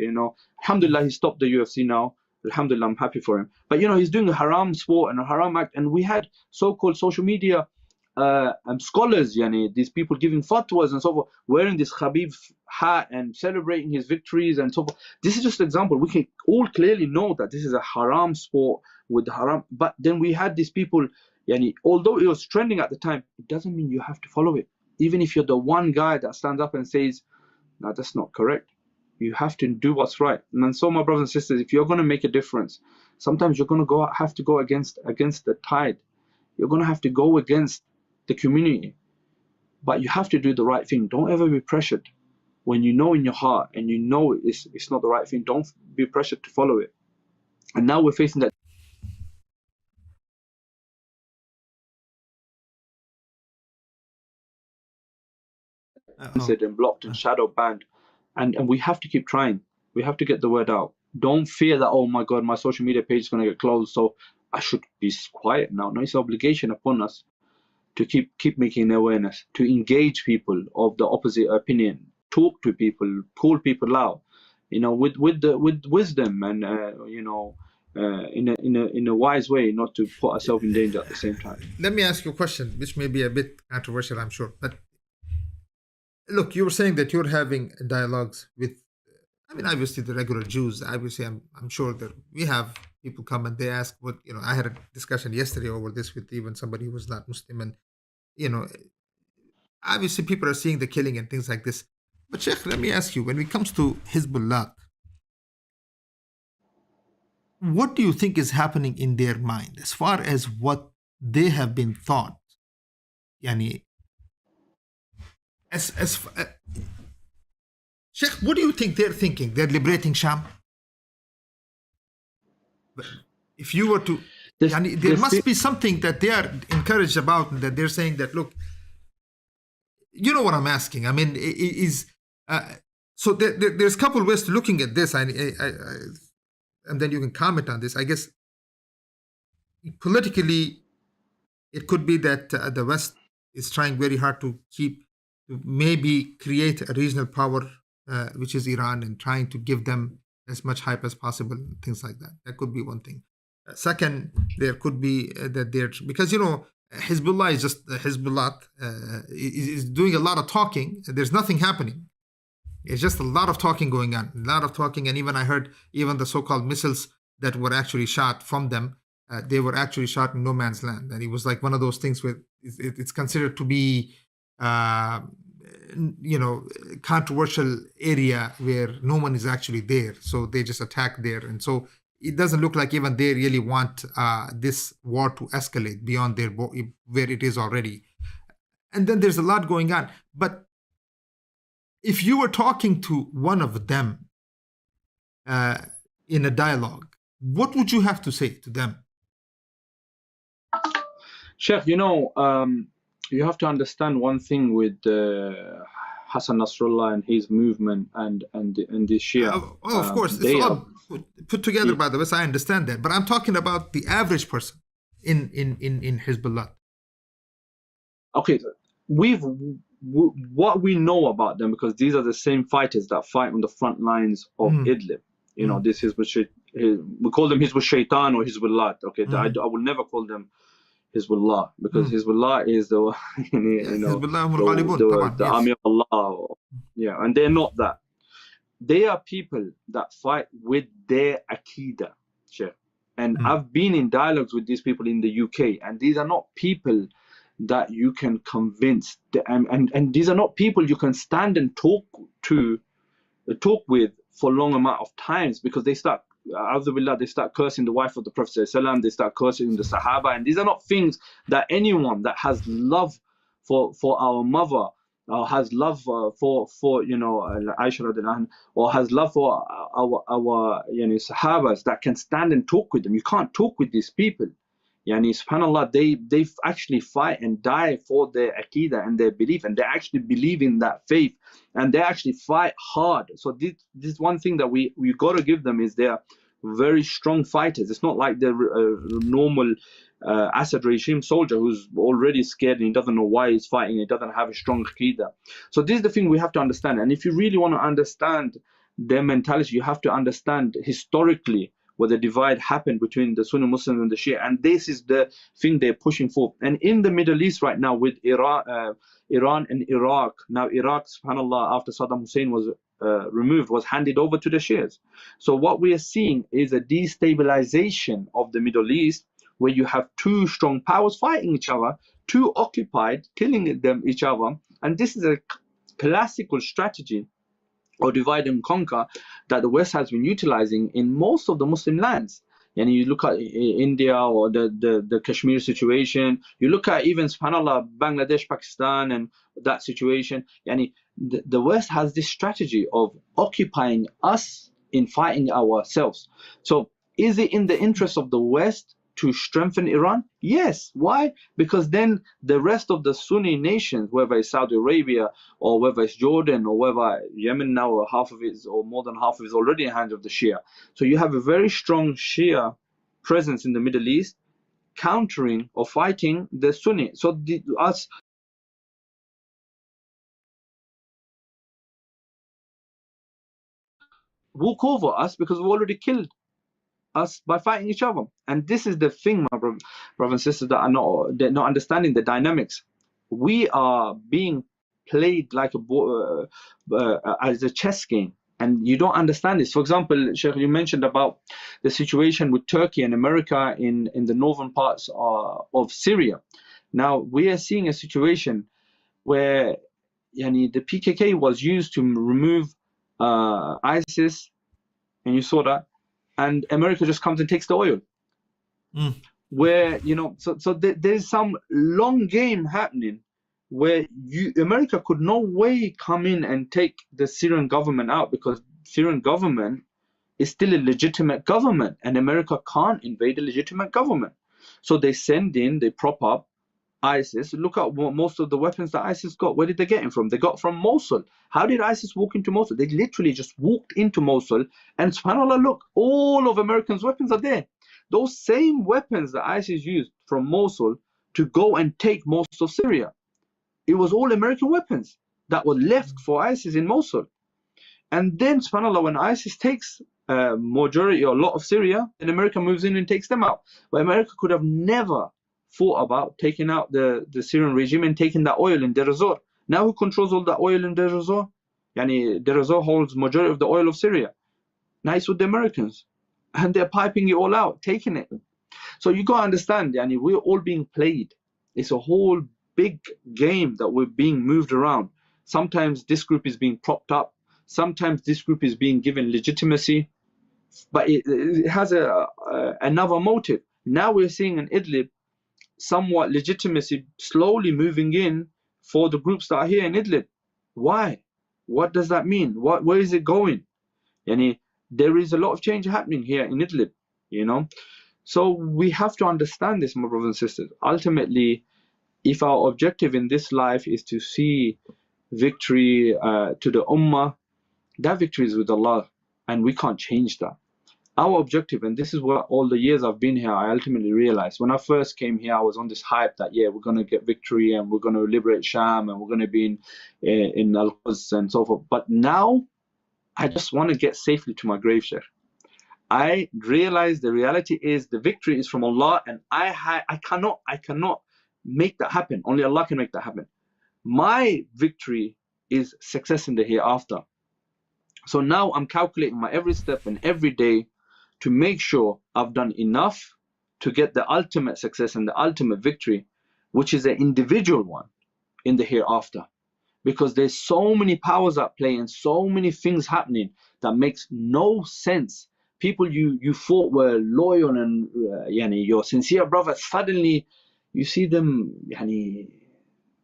[SPEAKER 1] Alhamdulillah, he stopped the UFC now. Alhamdulillah, I'm happy for him. But he's doing a haram sport and a haram act, and we had so-called social media scholars, these people giving fatwas and so forth, wearing this Khabib hat and celebrating his victories and so forth. This is just an example. We can all clearly know that this is a haram sport with haram. But then we had these people, although it was trending at the time, it doesn't mean you have to follow it. Even if you're the one guy that stands up and says, no, that's not correct. You have to do what's right. And so, my brothers and sisters, if you're going to make a difference, sometimes you're going to have to go against the tide. You're going to have to go against the community. But you have to do the right thing. Don't ever be pressured. When you know in your heart and you know it's not the right thing, don't be pressured to follow it. And now we're facing that and blocked and shadow banned. And we have to keep trying. We have to get the word out. Don't fear that, oh my God, my social media page is going to get closed, so I should be quiet now. No, it's an obligation upon us to keep making awareness, to engage people of the opposite opinion, talk to people, call people out, with wisdom and in a wise way, not to put ourselves in danger at the same time.
[SPEAKER 2] Let me ask you a question, which may be a bit controversial, I'm sure. But look, you were saying that you're having dialogues with, obviously the regular Jews. Obviously, I'm sure that we have people come and they ask what, I had a discussion yesterday over this with even somebody who was not Muslim. And, obviously people are seeing the killing and things like this. But Sheikh, let me ask you, when it comes to Hezbollah, what do you think is happening in their mind as far as what they have been taught? Yani, Sheikh, what do you think they're thinking? They're liberating Sham? If you were to, there must be something that they are encouraged about, and that they're saying that, look, you know what I'm asking. So there's a couple ways to looking at this, and then you can comment on this. I guess politically, it could be that the West is trying very hard to maybe create a regional power, which is Iran, and trying to give them as much hype as possible, things like that. That could be one thing. Second, there could be that because Hezbollah is just Hezbollah is doing a lot of talking. There's nothing happening. It's just a lot of talking going on, and even I heard even the so-called missiles that were actually shot from them, they were actually shot in no man's land, and it was like one of those things where it's considered to be controversial area where no one is actually there, so they just attack there. And so it doesn't look like even they really want this war to escalate beyond where it is already. And then there's a lot going on. But if you were talking to one of them in a dialogue, what would you have to say to them?
[SPEAKER 1] Sheikh, you have to understand one thing with Hassan Nasrallah and his movement and the Shia.
[SPEAKER 2] Of course, it's all put together by the West. I understand that, but I'm talking about the average person in Hezbollah. Okay,
[SPEAKER 1] what we know about them, because these are the same fighters that fight on the front lines of Idlib. This is we call them Hizb Shaitan or Hezbollah. Okay, I will never call them Hezbollah, because Hezbollah is the army of Allah. Yeah, and they're not that. They are people that fight with their Aqidah, Sheikh. And I've been in dialogues with these people in the UK, and these are not people that you can convince, and these are not people you can stand and talk with for long amount of times, because they start cursing the wife of the Prophet ﷺ, they start cursing the Sahaba, and these are not things that anyone that has love for our mother, or has love for Aisha, or has love for our Sahabas, that can stand and talk with them. You can't talk with these people. Subhanallah, they actually fight and die for their Aqidah and their belief, and they actually believe in that faith, and they actually fight hard. So this one thing that we got to give them is they're very strong fighters. It's not like the normal Assad regime soldier who's already scared and he doesn't know why he's fighting, he doesn't have a strong Aqidah. So this is the thing we have to understand. And if you really want to understand their mentality, you have to understand historically where the divide happened between the Sunni Muslims and the Shia, and this is the thing they're pushing for. And in the Middle East right now, with Iran and Iraq, now Iraq, subhanallah, after Saddam Hussein was removed, was handed over to the Shias. So what we are seeing is a destabilization of the Middle East, where you have two strong powers fighting each other, two occupied, killing each other. And this is a classical strategy or divide and conquer that the West has been utilizing in most of the Muslim lands. And you look at India or the Kashmir situation, you look at even, subhanAllah, Bangladesh, Pakistan, and that situation. Yani the West has this strategy of occupying us in fighting ourselves. So is it in the interest of the West to strengthen Iran? Yes. Why? Because then the rest of the Sunni nations, whether it's Saudi Arabia or whether it's Jordan or whether Yemen now, or half of it or more than half of it is already in the hands of the Shia. So you have a very strong Shia presence in the Middle East, countering or fighting the Sunni. So us walk over us because we've already killed us by fighting each other. And this is the thing, my brothers and sisters, that they're not understanding the dynamics. We are being played like as a chess game, and you don't understand this. For example, Sheikh, you mentioned about the situation with Turkey and America in the northern parts of Syria. Now we are seeing a situation where the PKK was used to remove ISIS, and you saw that, and America just comes and takes the oil. Where so there's some long game happening where America could no way come in and take the Syrian government out, because Syrian government is still a legitimate government and America can't invade a legitimate government. So they prop up ISIS. Look at most of the weapons that ISIS got. Where did they get them from? They got from Mosul. How did ISIS walk into Mosul? They literally just walked into Mosul, and subhanAllah, look, all of Americans' weapons are there. Those same weapons that ISIS used from Mosul to go and take most of Syria, it was all American weapons that were left for ISIS in Mosul. And then, subhanAllah, when ISIS takes majority or a lot of Syria, then America moves in and takes them out. But America could have never thought about taking out the Syrian regime and taking that oil in Deir ez-Zor. Now who controls all the oil in Deir ez-Zor? Deir ez-Zor holds majority of the oil of Syria. Now it's with the Americans, and they're piping it all out, taking it. So you got to understand, we're all being played. It's a whole big game that we're being moved around. Sometimes this group is being propped up. Sometimes this group is being given legitimacy, but it has another motive. Now we're seeing in Idlib somewhat legitimacy slowly moving in for the groups that are here in Idlib. Why? What does that mean? Where is it going? There is a lot of change happening here in Idlib, So we have to understand this, my brothers and sisters. Ultimately, if our objective in this life is to see victory to the Ummah, that victory is with Allah, and we can't change that. Our objective, and this is what all the years I've been here, I ultimately realized. When I first came here, I was on this hype that, we're going to get victory and we're going to liberate Sham and we're going to be in Al-Quds and so forth. But now, I just want to get safely to my grave, Sheikh. I realize the reality is the victory is from Allah, and I cannot make that happen. Only Allah can make that happen. My victory is success in the hereafter. So now I'm calculating my every step and every day to make sure I've done enough to get the ultimate success and the ultimate victory, which is an individual one in the hereafter. Because there's so many powers at play and so many things happening that makes no sense. People you thought were loyal and your sincere brothers, suddenly you see them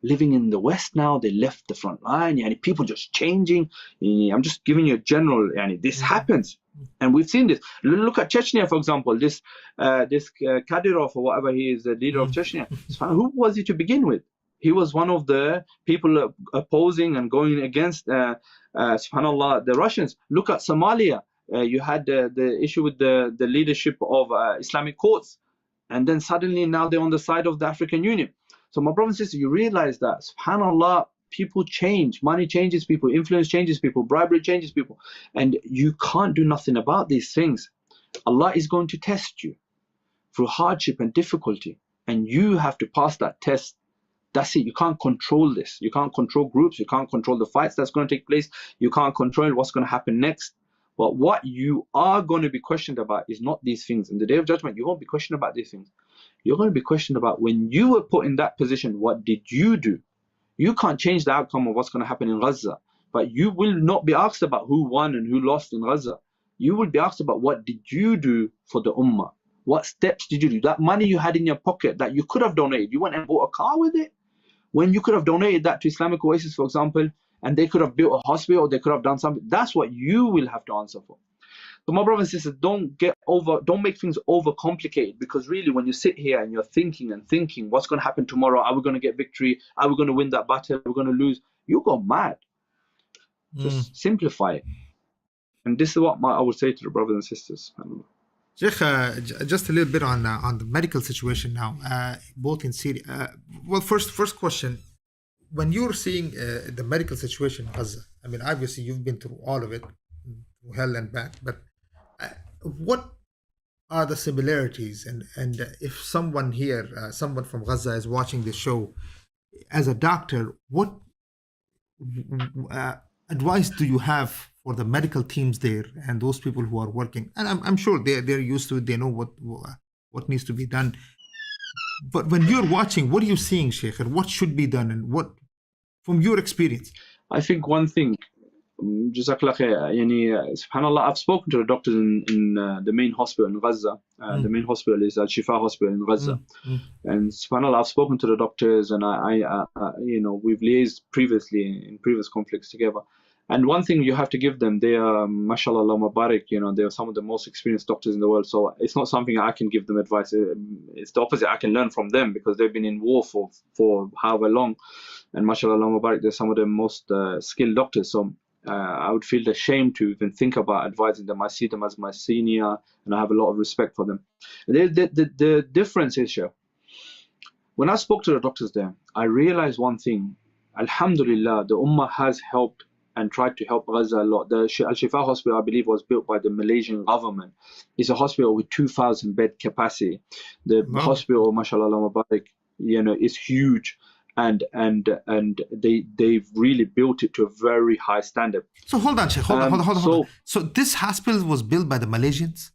[SPEAKER 1] living in the West now. They left the front line. People just changing. I'm just giving you a general. This happens, and we've seen this. Look at Chechnya, for example. This Kadyrov or whatever he is, the leader of Chechnya. Who was he to begin with? He was one of the people opposing and going against, subhanallah, the Russians. Look at Somalia. You had the issue with the leadership of Islamic courts, and then suddenly now they're on the side of the African Union. So my brothers and sisters, you realize that, subhanallah, people change. Money changes people. Influence changes people. Bribery changes people. And you can't do nothing about these things. Allah is going to test you through hardship and difficulty. And you have to pass that test. That's it. You can't control this. You can't control groups. You can't control the fights that's going to take place. You can't control what's going to happen next. But what you are going to be questioned about is not these things. In the Day of Judgment, you won't be questioned about these things. You're going to be questioned about when you were put in that position, what did you do? You can't change the outcome of what's going to happen in Gaza. But you will not be asked about who won and who lost in Gaza. You will be asked about what did you do for the ummah? What steps did you do? That money you had in your pocket that you could have donated, you went and bought a car with it? When you could have donated that to Islamic Oasis, for example, and they could have built a hospital, or they could have done something. That's what you will have to answer for. So my brothers and sisters, don't make things overcomplicated, because really when you sit here and you're thinking what's going to happen tomorrow, are we going to get victory? Are we going to win that battle? Are we going to lose? You go mad. Just simplify it. And this is what I would say to the brothers and sisters.
[SPEAKER 2] Sheikh, just a little bit on the medical situation now, both in Syria. Well, first question, when you're seeing the medical situation in Gaza, I mean, obviously you've been through all of it, through hell and back, but what are the similarities? And if someone here, someone from Gaza is watching this show, as a doctor, what advice do you have for the medical teams there and those people who are working? And I'm sure they're used to it, they know what needs to be done. But when you're watching, what are you seeing, Sheikh? What should be done, and what, from your experience?
[SPEAKER 1] I think one thing, Jazakallah khair, subhanallah, I've spoken to the doctors in the main hospital in Gaza. The main hospital is Al-Shifa hospital in Gaza. And subhanallah, I've spoken to the doctors, and we've liaised previously in previous conflicts together. And one thing you have to give them, they are, mashallah, Allah Mubarak, they are some of the most experienced doctors in the world. So it's not something I can give them advice. It's the opposite. I can learn from them, because they've been in war for however long. And mashallah, Allah Mubarak, they're some of the most skilled doctors. So I would feel ashamed to even think about advising them. I see them as my senior, and I have a lot of respect for them. The difference is, here, when I spoke to the doctors there, I realized one thing. Alhamdulillah, the Ummah has helped and tried to help Gaza a lot. The Al-Shifa hospital, I believe, was built by the Malaysian government. It's a hospital with 2,000 bed capacity. The hospital, mashallah, Allah Mubarak, is huge. And they've really built it to a very high standard.
[SPEAKER 2] So hold on, Sheikh. Hold on. So this hospital was built by the Malaysians?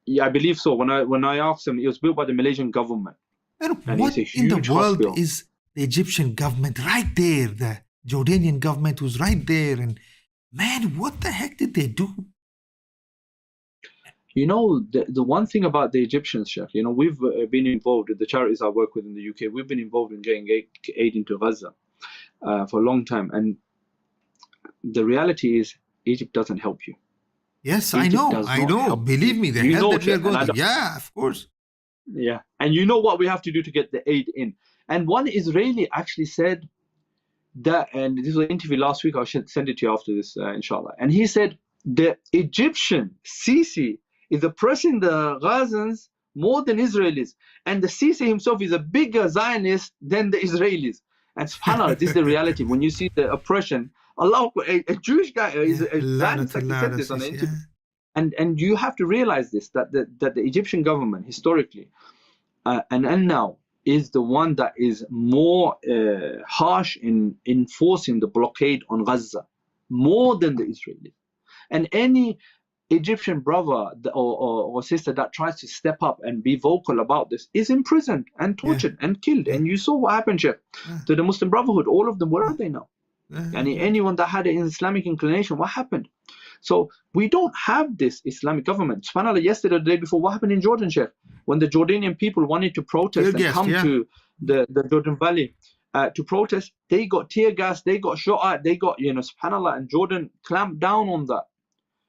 [SPEAKER 1] Yeah, I believe so. When I asked them, it was built by the Malaysian government.
[SPEAKER 2] And what in the world hospital. Is the Egyptian government right there? The Jordanian government was right there. And man, what the heck did they do?
[SPEAKER 1] The one thing about the Egyptians, Sheikh, we've been involved with the charities I work with in the UK. We've been involved in getting aid into Gaza for a long time. And the reality is, Egypt doesn't help you.
[SPEAKER 2] Yes, I know. Believe me, the hell that we are going through. Yeah, of course.
[SPEAKER 1] Yeah. And you know what we have to do to get the aid in. And one Israeli actually said that, and this was an interview last week, I'll send it to you after this, inshallah. And he said, the Egyptian Sisi is oppressing the Gazans more than Israelis. And the Sisi himself is a bigger Zionist than the Israelis. And subhanAllah, this is the reality. When you see the oppression, Allah, a Jewish guy, is a Zionist, like he said this on the interview. And you have to realize this, that the Egyptian government, historically, and now, is the one that is more harsh in enforcing the blockade on Gaza, more than the Israelis. And any Egyptian brother or sister that tries to step up and be vocal about this is imprisoned and tortured and killed. And you saw what happened, Sheikh, to the Muslim Brotherhood. All of them, where are they now? And anyone that had an Islamic inclination, what happened? So we don't have this Islamic government. SubhanAllah, yesterday, the day before, what happened in Jordan, Sheikh? When the Jordanian people wanted to protest and come to the Jordan Valley to protest, they got tear gas, they got shot at, they got, SubhanAllah, and Jordan clamped down on that.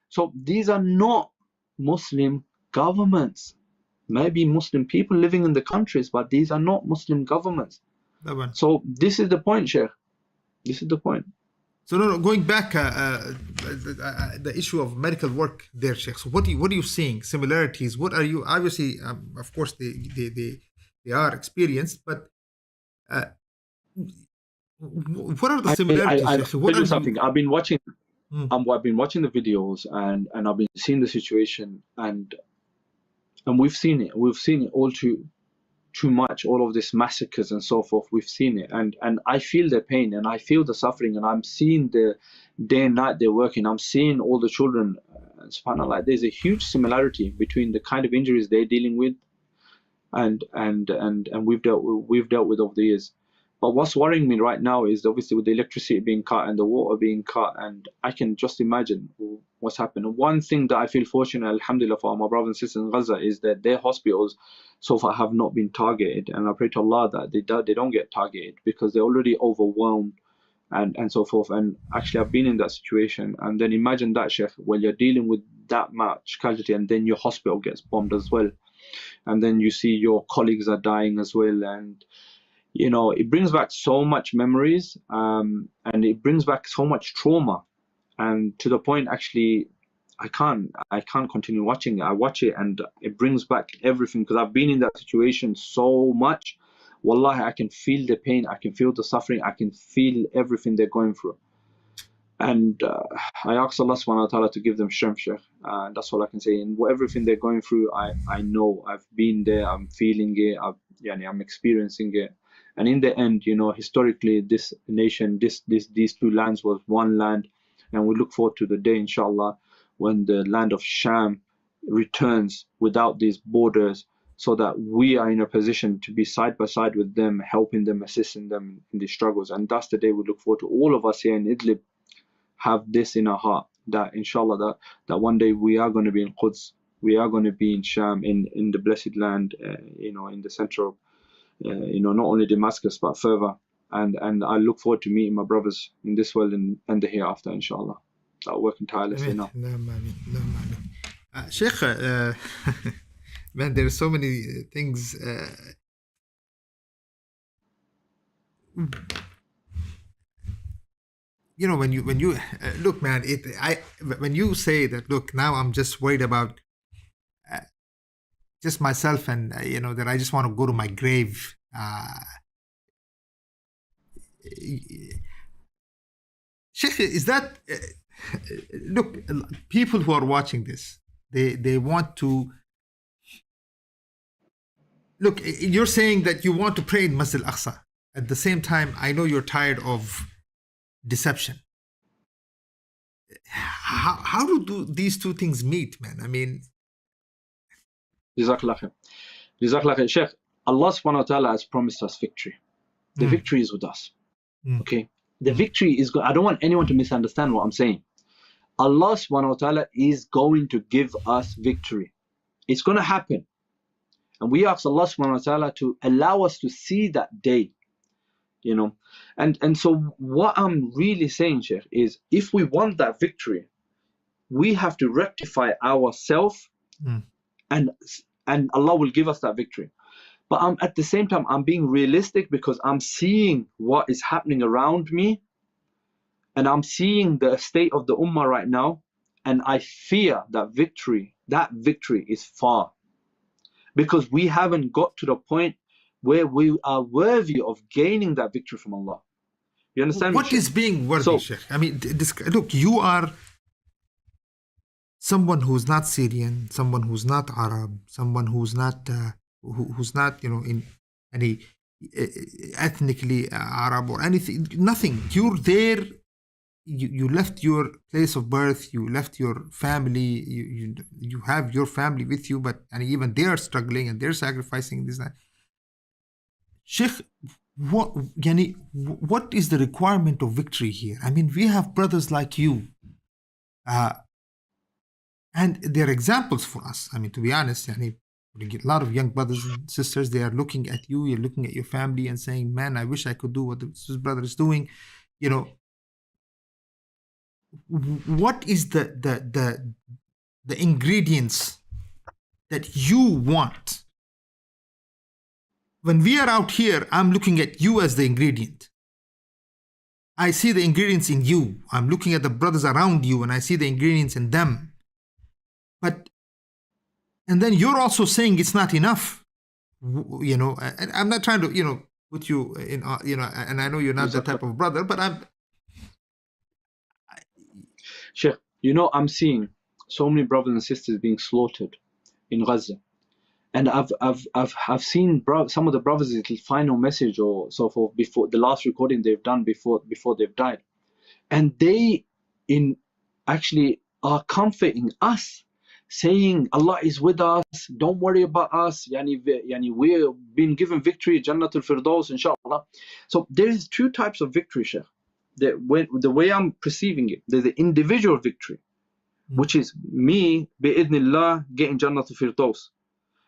[SPEAKER 1] So these are not Muslim governments. Maybe Muslim people living in the countries, but these are not Muslim governments. So this is the point, Sheikh. This is the point.
[SPEAKER 2] So going back, the issue of medical work there, Sheikh. So what are you seeing? Similarities? What are you? Obviously, of course, they are experienced, but what are the similarities?
[SPEAKER 1] I'll tell you something. I've been watching. I've been watching the videos and I've been seeing the situation and we've seen it. We've seen it all too much. All of this massacres and so forth. We've seen it, and I feel their pain and I feel the suffering, and I'm seeing the day and night they're working. I'm seeing all the children. SubhanAllah, there's a huge similarity between the kind of injuries they're dealing with, and we've dealt with over the years. But what's worrying me right now is obviously with the electricity being cut and the water being cut, and I can just imagine what's happened. One thing that I feel fortunate, alhamdulillah, for my brothers and sisters in Gaza is that their hospitals so far have not been targeted, and I pray to Allah that they don't get targeted, because they're already overwhelmed and so forth. And actually I've been in that situation, and then imagine that, Sheikh, when you're dealing with that much casualty and then your hospital gets bombed as well, and then you see your colleagues are dying as well, and you know, it brings back so much memories, and it brings back so much trauma, and to the point actually I can't continue watching it. I watch it and it brings back everything, because I've been in that situation so much. Wallahi, I can feel the pain, I can feel the suffering, I can feel everything they're going through. And I ask Allah subhanahu wa ta'ala to give them strength, Sheikh. That's all I can say. And everything they're going through, I know. I've been there, I'm feeling it, I'm experiencing it. And in the end, you know, historically, this nation, these two lands was one land. And we look forward to the day, inshallah, when the land of Sham returns without these borders, so that we are in a position to be side by side with them, helping them, assisting them in these struggles. And that's the day we look forward to. All of us here in Idlib have this in our heart, that inshallah, that one day we are going to be in Quds, we are going to be in Sham, in the blessed land, you know, in the center of, you know, not only Damascus but further. And I look forward to meeting my brothers in this world and the hereafter, inshallah. I'll work tirelessly now.
[SPEAKER 2] Sheikh, man, there are so many things. You know, when you look, man, when you say that, look, now I'm just worried about just myself, and you know, that I just want to go to my grave. Sheikh, is that look, people who are watching this, they want to look. You're saying that you want to pray in Masjid al-Aqsa. At the same time, I know you're tired of deception. How do these two things meet, man? I mean,
[SPEAKER 1] Jazakallah khair. Jazakallah khair. Sheikh, Allah subhanahu wa ta'ala has promised us victory. The victory is with us. Okay? The victory is I don't want anyone to misunderstand what I'm saying. Allah subhanahu wa ta'ala is going to give us victory. It's going to happen. And we ask Allah subhanahu wa ta'ala to allow us to see that day. You know, and so what I'm really saying, Sheikh, is if we want that victory, we have to rectify ourselves, and Allah will give us that victory. But at the same time, I'm being realistic, because I'm seeing what is happening around me, and I'm seeing the state of the ummah right now, and I fear that victory is far, because we haven't got to the point where we are worthy of gaining that victory from Allah. You understand
[SPEAKER 2] what
[SPEAKER 1] me,
[SPEAKER 2] is being worthy, Sheikh? I mean, look, you are someone who's not Syrian, someone who's not Arab, someone who's not you know, in any ethnically Arab or anything. Nothing. You're there. You left your place of birth. You left your family. You have your family with you, but and even they are struggling and they're sacrificing this. Sheikh, what is the requirement of victory here? I mean, we have brothers like you, and they're examples for us. I mean, to be honest, a lot of young brothers and sisters, they are looking at you, you're looking at your family and saying, man, I wish I could do what this brother is doing. You know, what is the ingredients that you want? When we are out here, I'm looking at you as the ingredient. I see the ingredients in you. I'm looking at the brothers around you and I see the ingredients in them. And then you're also saying it's not enough. You know, and I'm not trying to, you know, put you in, you know, and I know you're not that type of brother, but
[SPEAKER 1] Sheikh, you know, I'm seeing so many brothers and sisters being slaughtered in Gaza. And I've seen some of the brothers' final message or so forth before the last recording they've done before they've died, and they actually are comforting us saying Allah is with us, don't worry about us, we've been given victory, Jannatul Firdaus, inshallah. So there is two types of victory, Sheikh. The way I'm perceiving it, there's the individual victory, which is me, bi'idhnillah, getting Jannatul Firdaus.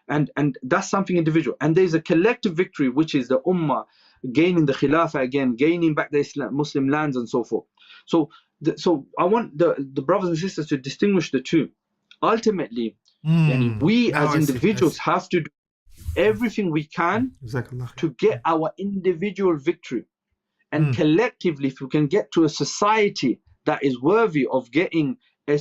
[SPEAKER 1] And that's something individual. And there's a collective victory, which is the Ummah gaining the Khilafah again, gaining back the Muslim lands and so forth. So I want the brothers and sisters to distinguish the two. Ultimately, we as individuals have to do everything we can to get our individual victory. And collectively, if we can get to a society that is worthy of getting a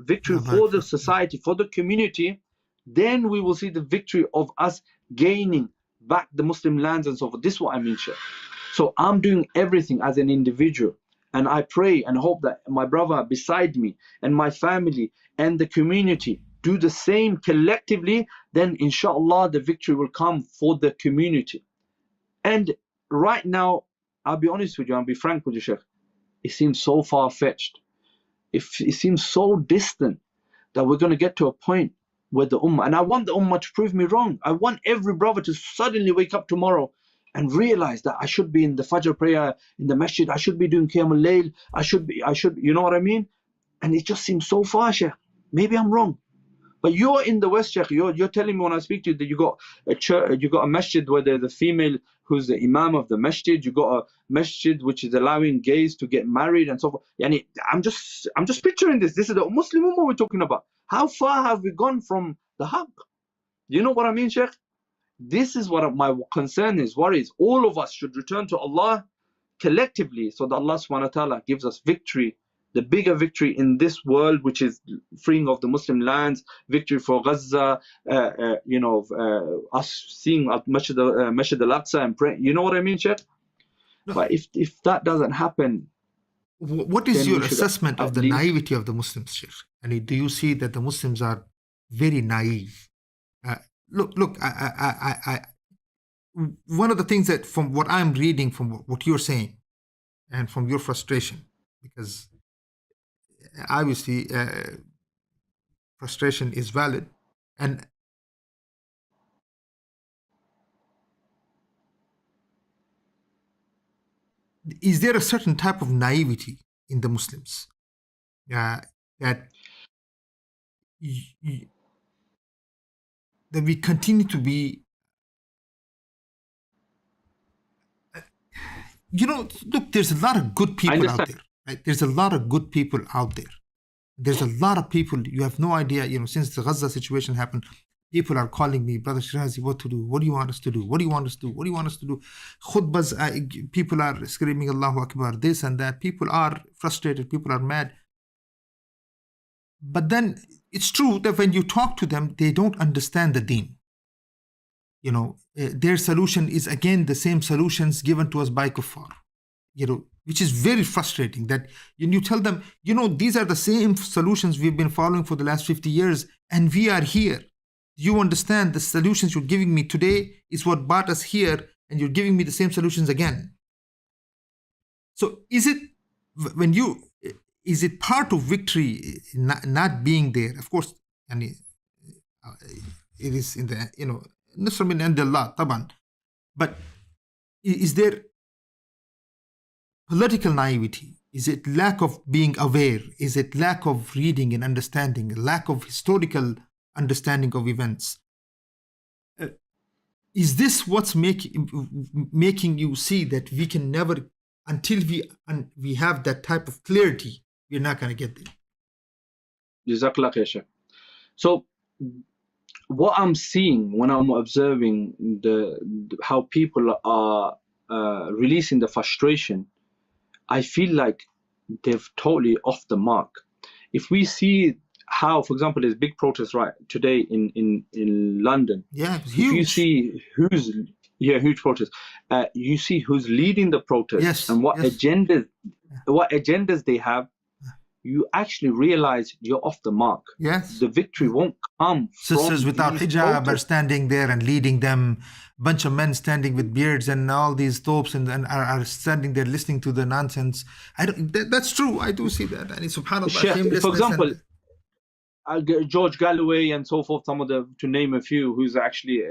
[SPEAKER 1] victory for the society, for the community, then we will see the victory of us gaining back the Muslim lands and so forth. This is what I mean, Sheikh. So I'm doing everything as an individual. And I pray and hope that my brother beside me and my family and the community do the same collectively. Then inshallah the victory will come for the community. And right now, I'll be honest with you, I'll be frank with you, Sheikh. It seems so far-fetched. It seems so distant that we're going to get to a point where the Ummah, and I want the Ummah to prove me wrong. I want every brother to suddenly wake up tomorrow and realize that I should be in the Fajr prayer in the masjid, I should be doing Qiyamul Layl, I should be, you know what I mean? And it just seems so far, Sheikh. Maybe I'm wrong. But you're in the West, Sheikh. You're telling me when I speak to you that you got a church, you got a masjid where there's a female who's the imam of the masjid. You got a masjid which is allowing gays to get married and so forth. Yani, I'm just picturing this. This is the Muslim Ummah we're talking about. How far have we gone from the Haqq? You know what I mean, Sheikh? This is what my concern is, worries. All of us should return to Allah collectively so that Allah subhanahu wa ta'ala gives us victory, the bigger victory in this world, which is freeing of the Muslim lands, victory for Gaza, us seeing Masjid al-Aqsa and praying. You know what I mean, Sheikh? No. But if that doesn't happen,
[SPEAKER 2] what is your assessment of the naivety of the Muslims, Sheikh? And do you see that the Muslims are very naive? Look, I one of the things that from what I'm reading, from what you're saying, and from your frustration, because obviously frustration is valid, and is there a certain type of naivety in the Muslims that that we continue to be, look, there's a lot of good people out there, right? There's a lot of good people out there. There's a lot of people, you have no idea, since the Gaza situation happened, people are calling me, Brother Shirazi, what to do? What do you want us to do? What do you want us to do? What do you want us to do? Khutbahs, people are screaming Allahu Akbar, this and that. People are frustrated. People are mad. But then it's true that when you talk to them, they don't understand the deen. Their solution is again the same solutions given to us by kuffar, which is very frustrating. That you tell them, these are the same solutions we've been following for the last 50 years, and we are here. You understand the solutions you're giving me today is what brought us here, and you're giving me the same solutions again. So is it part of victory not being there? Of course, and it is in the Nusra min indillah, taban. But is there political naivety? Is it lack of being aware? Is it lack of reading and understanding? Lack of historical understanding of events? Is this what's making you see that we can never, until we have that type of clarity, we're not going to get there?
[SPEAKER 1] Jazakallah khair, Sheikh. So what I'm seeing when I'm observing how people are releasing the frustration, I feel like they've totally off the mark. If we see how, for example, there's big protests right today in London.
[SPEAKER 2] Yeah, it's huge.
[SPEAKER 1] If you see huge protests. You see who's leading the protest,
[SPEAKER 2] yes,
[SPEAKER 1] and what agendas they have. You actually realize you're off the mark.
[SPEAKER 2] Yes.
[SPEAKER 1] The victory won't come
[SPEAKER 2] Sisters
[SPEAKER 1] from
[SPEAKER 2] without hijab
[SPEAKER 1] protests.
[SPEAKER 2] are standing there and leading them. Bunch of men standing with beards and all these thopes and are standing there listening to the nonsense. That's true. I do see that. And subhanAllah,
[SPEAKER 1] For example, George Galloway and so forth, to name a few, who's actually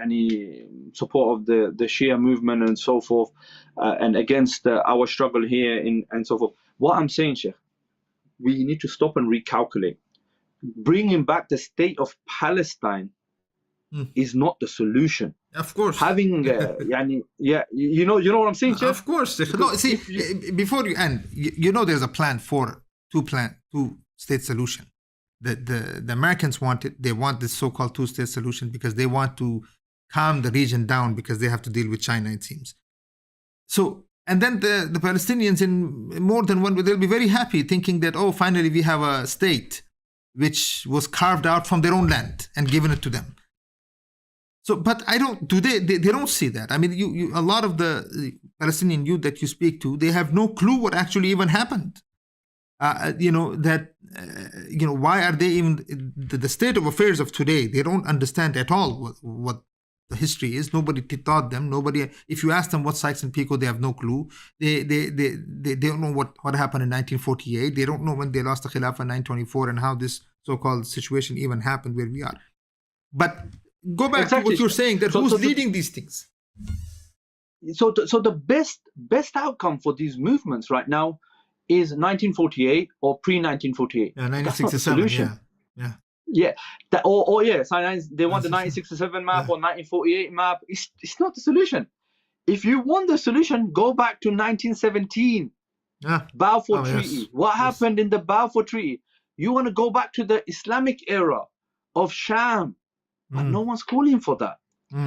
[SPEAKER 1] any support of the Shia movement and so forth, and against our struggle here and so forth. What I'm saying, Sheikh, we need to stop and recalculate. Bringing back the state of Palestine is not the solution.
[SPEAKER 2] Of course.
[SPEAKER 1] Having, you know what I'm saying, Sheikh?
[SPEAKER 2] Of course. No, see, before you end, there's a plan for two-state solution. The Americans want it. They want this so-called two-state solution because they want to calm the region down because they have to deal with China, it seems. So, and then the Palestinians in more than one way, they'll be very happy thinking that, oh, finally we have a state which was carved out from their own land and given it to them. So, but they don't see that. I mean, a lot of the Palestinian youth that you speak to, they have no clue what actually even happened. Why are they even the state of affairs of today? They don't understand at all what the history is. Nobody taught them. Nobody. If you ask them what Sykes and Picot, they have no clue. They don't know what happened in 1948. They don't know when they lost the Khilafah in 924 and how this so-called situation even happened where we are. But go back to what you're saying. That who's leading these things?
[SPEAKER 1] So the best outcome for these movements right now is 1948 or pre-1948.
[SPEAKER 2] Yeah, 1967.
[SPEAKER 1] Yeah. They want the 1967 map or 1948 map. It's not the solution. If you want the solution, go back to 1917. Balfour Treaty.
[SPEAKER 2] Yes.
[SPEAKER 1] What happened in the Balfour Treaty? You want to go back to the Islamic era of Sham, but no one's calling for that.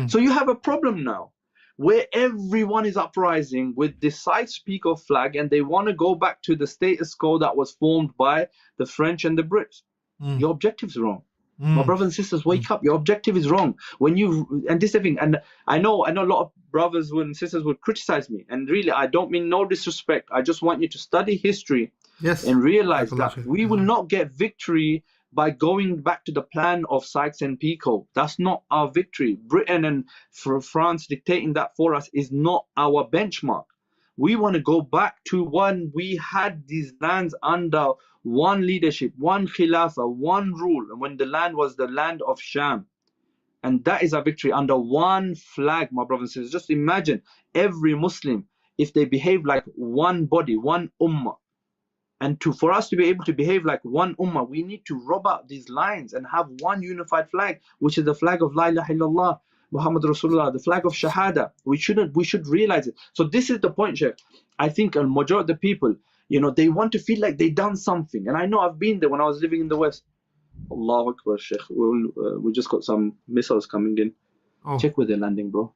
[SPEAKER 1] So you have a problem now, where everyone is uprising with the Sykes-Picot flag, and they want to go back to the status quo that was formed by the French and the Brits. Your objective is wrong. My brothers and sisters, wake up. Your objective is wrong. And this thing, and I know a lot of brothers and sisters would criticize me, and really, I don't mean no disrespect. I just want you to study history and realize that we will not get victory by going back to the plan of Sykes and Picot. That's not our victory. Britain and France dictating that for us is not our benchmark. We want to go back to when we had these lands under one leadership, one Khilafah, one rule, and when the land was the land of Sham. And that is our victory under one flag, my brothers and sisters. Just imagine every Muslim, if they behave like one body, one ummah. And for us to be able to behave like one ummah, we need to rub out these lines and have one unified flag, which is the flag of La ilaha illallah, Muhammad Rasulullah, the flag of Shahada. We should realize it. So this is the point, Sheikh. I think a majority of the people, they want to feel like they've done something. And I know I've been there when I was living in the West. Allahu Akbar, Sheikh. We just got some missiles coming in. Oh. Check where they're landing, bro.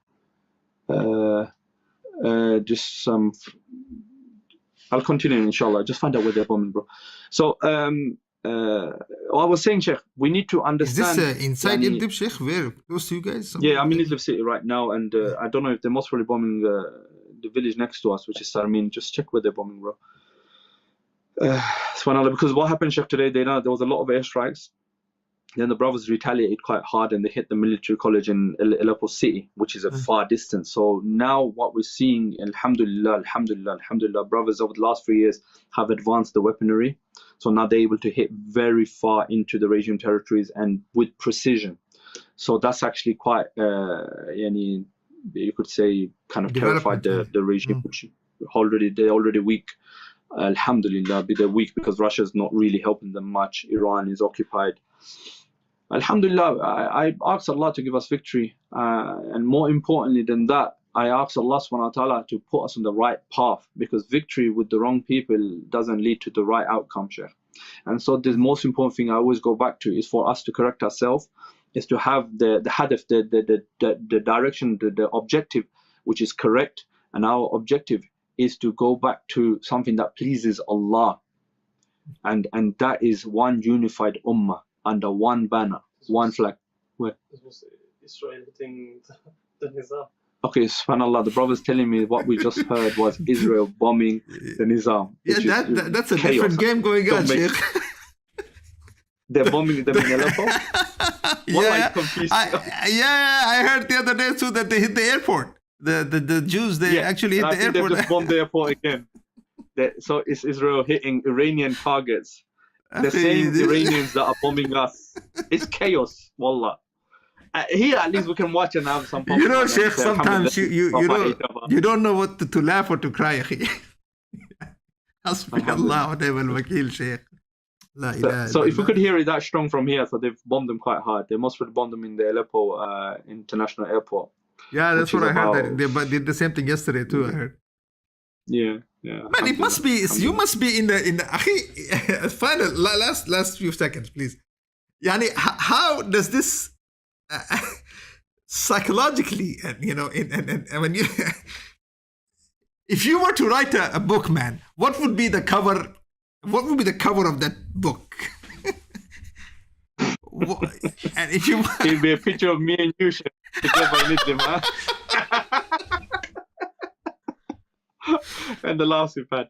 [SPEAKER 1] Just some... I'll continue, inshallah. Just find out where they're bombing, bro. So, I was saying, Sheikh, we need to understand...
[SPEAKER 2] Is this inside Idlib, Sheikh? Where? Close to you guys?
[SPEAKER 1] Yeah, I'm in Idlib city right now, and I don't know if they're most probably bombing the village next to us, which is Sarmin. Just check where they're bombing, bro. SubhanAllah, because what happened, Sheikh, today, there was a lot of airstrikes. Then the brothers retaliated quite hard and they hit the military college in Aleppo city, which is a far distance. So now what we're seeing, alhamdulillah, brothers over the last 3 years have advanced the weaponry. So now they're able to hit very far into the regime territories and with precision. So that's actually quite, you could say, kind of terrified the regime, which they're already weak. Alhamdulillah, they're weak because Russia's not really helping them much. Iran is occupied. Alhamdulillah, I ask Allah to give us victory, and more importantly than that, I ask Allah subhanahu wa ta'ala to put us on the right path, because victory with the wrong people doesn't lead to the right outcome, Sheikh. And so the most important thing I always go back to is for us to correct ourselves, is to have the hadaf, the direction, the objective, which is correct. And our objective is to go back to something that pleases Allah, and that is one unified ummah under one banner, one flag. Where?
[SPEAKER 3] This was Israel hitting the Nizam.
[SPEAKER 1] Okay, subhanAllah, the brother's telling me what we just heard was Israel bombing the Nizam.
[SPEAKER 2] Yeah, that's a chaos. Different game going on, Sheikh.
[SPEAKER 1] They're bombing them in Aleppo?
[SPEAKER 2] I heard the other day too that they hit the airport. The Jews, they actually hit the airport.
[SPEAKER 1] They just bombed the airport again. So it's Israel hitting Iranian targets The same Iranians that are bombing us. It's chaos, wallah. Here, at least we can watch and have some popcorn.
[SPEAKER 2] You know, Sheikh, sometimes you don't know what to laugh or to cry. Hasbunallah wa ni'mal wakeel, Sheikh.
[SPEAKER 1] So if we could hear it that strong from here, so they've bombed them quite hard. They must have bombed them in the Aleppo international airport.
[SPEAKER 2] Yeah, that's what I heard. That they did the same thing yesterday too. I heard.
[SPEAKER 1] Yeah.
[SPEAKER 2] Man, it must be. You must be in the. Final last few seconds, please. Yani, how does this psychologically, and when you, if you were to write a book, man, what would be the cover? What would be the cover of that book? And if you,
[SPEAKER 1] it'd be a picture of me and you together in Idlib, huh? And the laughs we've had.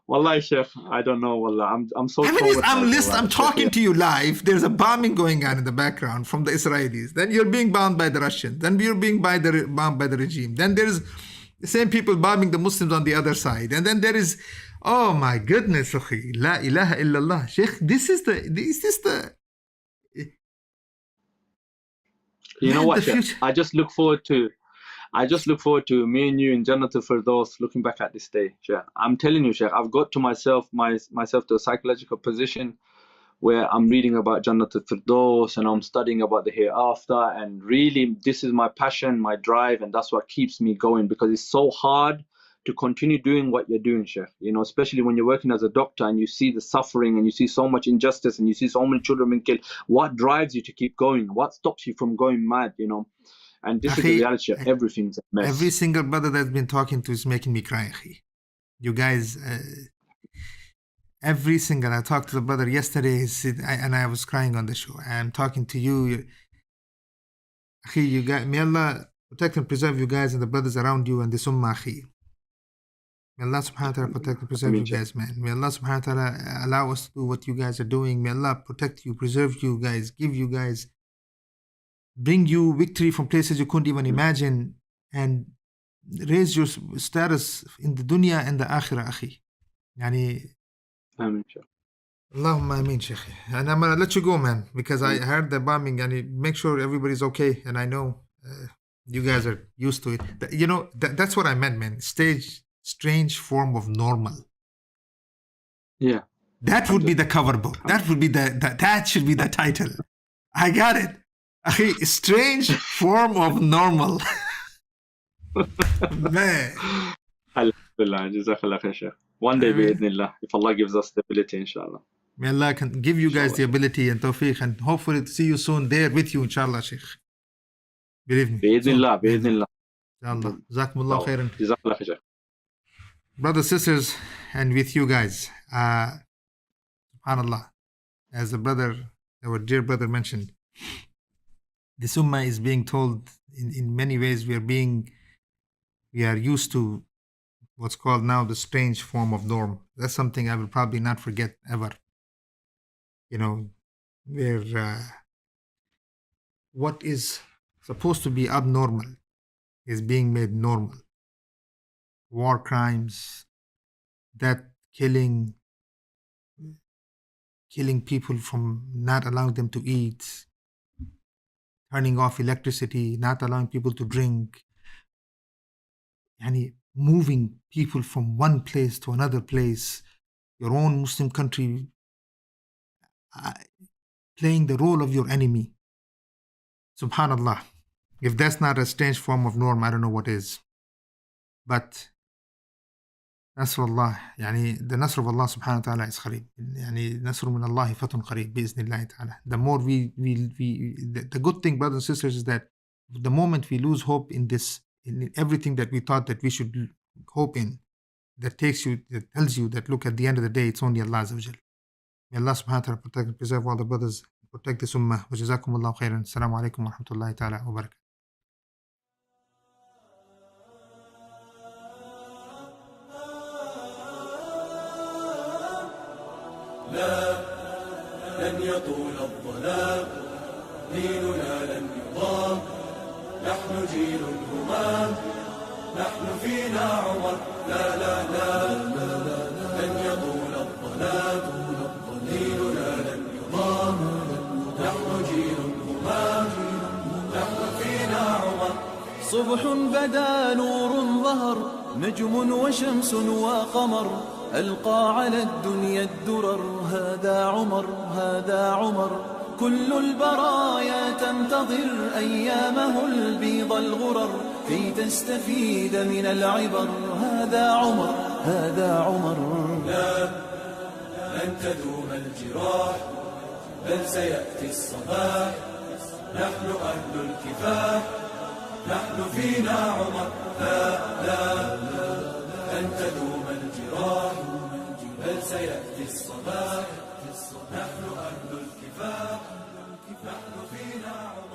[SPEAKER 1] Wallahi, Sheikh, I don't know. Wallah, I'm so.
[SPEAKER 2] I'm talking to you live. There's a bombing going on in the background from the Israelis. Then you're being bombed by the Russians. Then you're being bombed by the regime. Then there's the same people bombing the Muslims on the other side. And then there is, oh my goodness, la ilaha illallah, Sheikh. This is the.
[SPEAKER 1] You know what, Sheikh? I just look forward to me and you in Jannatul Firdaus looking back at this day, Sheikh. I'm telling you, Sheikh, I've got to myself to a psychological position where I'm reading about Jannatul Firdaus and I'm studying about the hereafter, and really this is my passion, my drive, and that's what keeps me going, because it's so hard to continue doing what you're doing, Sheikh. Especially when you're working as a doctor and you see the suffering and you see so much injustice and you see so many children being killed. What drives you to keep going? What stops you from going mad, And this is the reality. Everything's a mess.
[SPEAKER 2] Every single brother that's been talking to is making me cry. You guys, I talked to the brother yesterday, and I was crying on the show. I'm talking to you. You guys, may Allah protect and preserve you guys and the brothers around you and the Ummah. May Allah subhanahu wa ta'ala protect and preserve you guys, man. May Allah subhanahu wa ta'ala allow us to do what you guys are doing. May Allah protect you, preserve you guys, give you guys, bring you victory from places you couldn't even imagine, and raise your status in the dunya and the akhirah, akhi. Yani,
[SPEAKER 1] Ameen, Sheikh.
[SPEAKER 2] Allahumma ameen, Sheikh. And I'm going to let you go, man, because I heard the bombing, and make sure everybody's okay. And I know you guys are used to it. That's what I meant, man. Strange form of normal.
[SPEAKER 1] Yeah.
[SPEAKER 2] That would be the cover book. That would be that should be the title. I got it. A strange form of normal. Man.
[SPEAKER 1] Alhamdulillah, Jazakallah khair, Sheikh. One day, bi'idhnillah, if Allah gives us the ability, inshallah.
[SPEAKER 2] May Allah can give you guys the ability and tawfiq, and hopefully to see you soon there with you, inshallah, Sheikh. Believe me.
[SPEAKER 1] Bi'idhnillah.
[SPEAKER 2] Inshallah. Jazakumullah khairan.
[SPEAKER 1] Jazakallah khair.
[SPEAKER 2] Brothers, sisters, and with you guys, subhanallah, as our dear brother mentioned, this ummah is being told in many ways we are used to what's called now the strange form of norm. That's something I will probably not forget ever. Where what is supposed to be abnormal is being made normal. War crimes, death, killing people from not allowing them to eat, turning off electricity, not allowing people to drink, moving people from one place to another place, your own Muslim country, playing the role of your enemy. Subhanallah. If that's not a strange form of norm, I don't know what is. But Nasrullah, the Nasr of Allah subhanahu wa ta'ala is qareeb. Nasr min Allahi fatun qareeb, bi'iznillahi ta'ala. The more the good thing, brothers and sisters, is that the moment we lose hope in everything that we thought that we should hope in, that tells you that, look, at the end of the day, it's only Allah Azza wa Jal. May Allah subhanahu wa ta'ala protect and preserve all the brothers, protect this ummah. Wa jazakumullahu khairan. Assalamu alaikum wa rahmatullahi ta'ala wa barakatuh.
[SPEAKER 4] لا لن يطول الظلام ديننا لن يضام نحن جيل همام نحن فينا عمر لا لا لا لن يطول الظلام ديننا صبح بدا نور ظهر، نجم وشمس وقمر، ألقى على الدنيا الدرر. هذا عمر، هذا عمر، كل البرايا تنتظر أيامه البيض الغرر كي تستفيد من العبر. هذا عمر، هذا عمر. لا، لن تدوم الجراح، بل سيأتي الصباح. نحن أهل الكفاح، نحن فينا عمر. لا، لا، لن تدوم الجراح، بل سيأتي الصباح. نحن أهل الكفاح، نحن فينا عمر.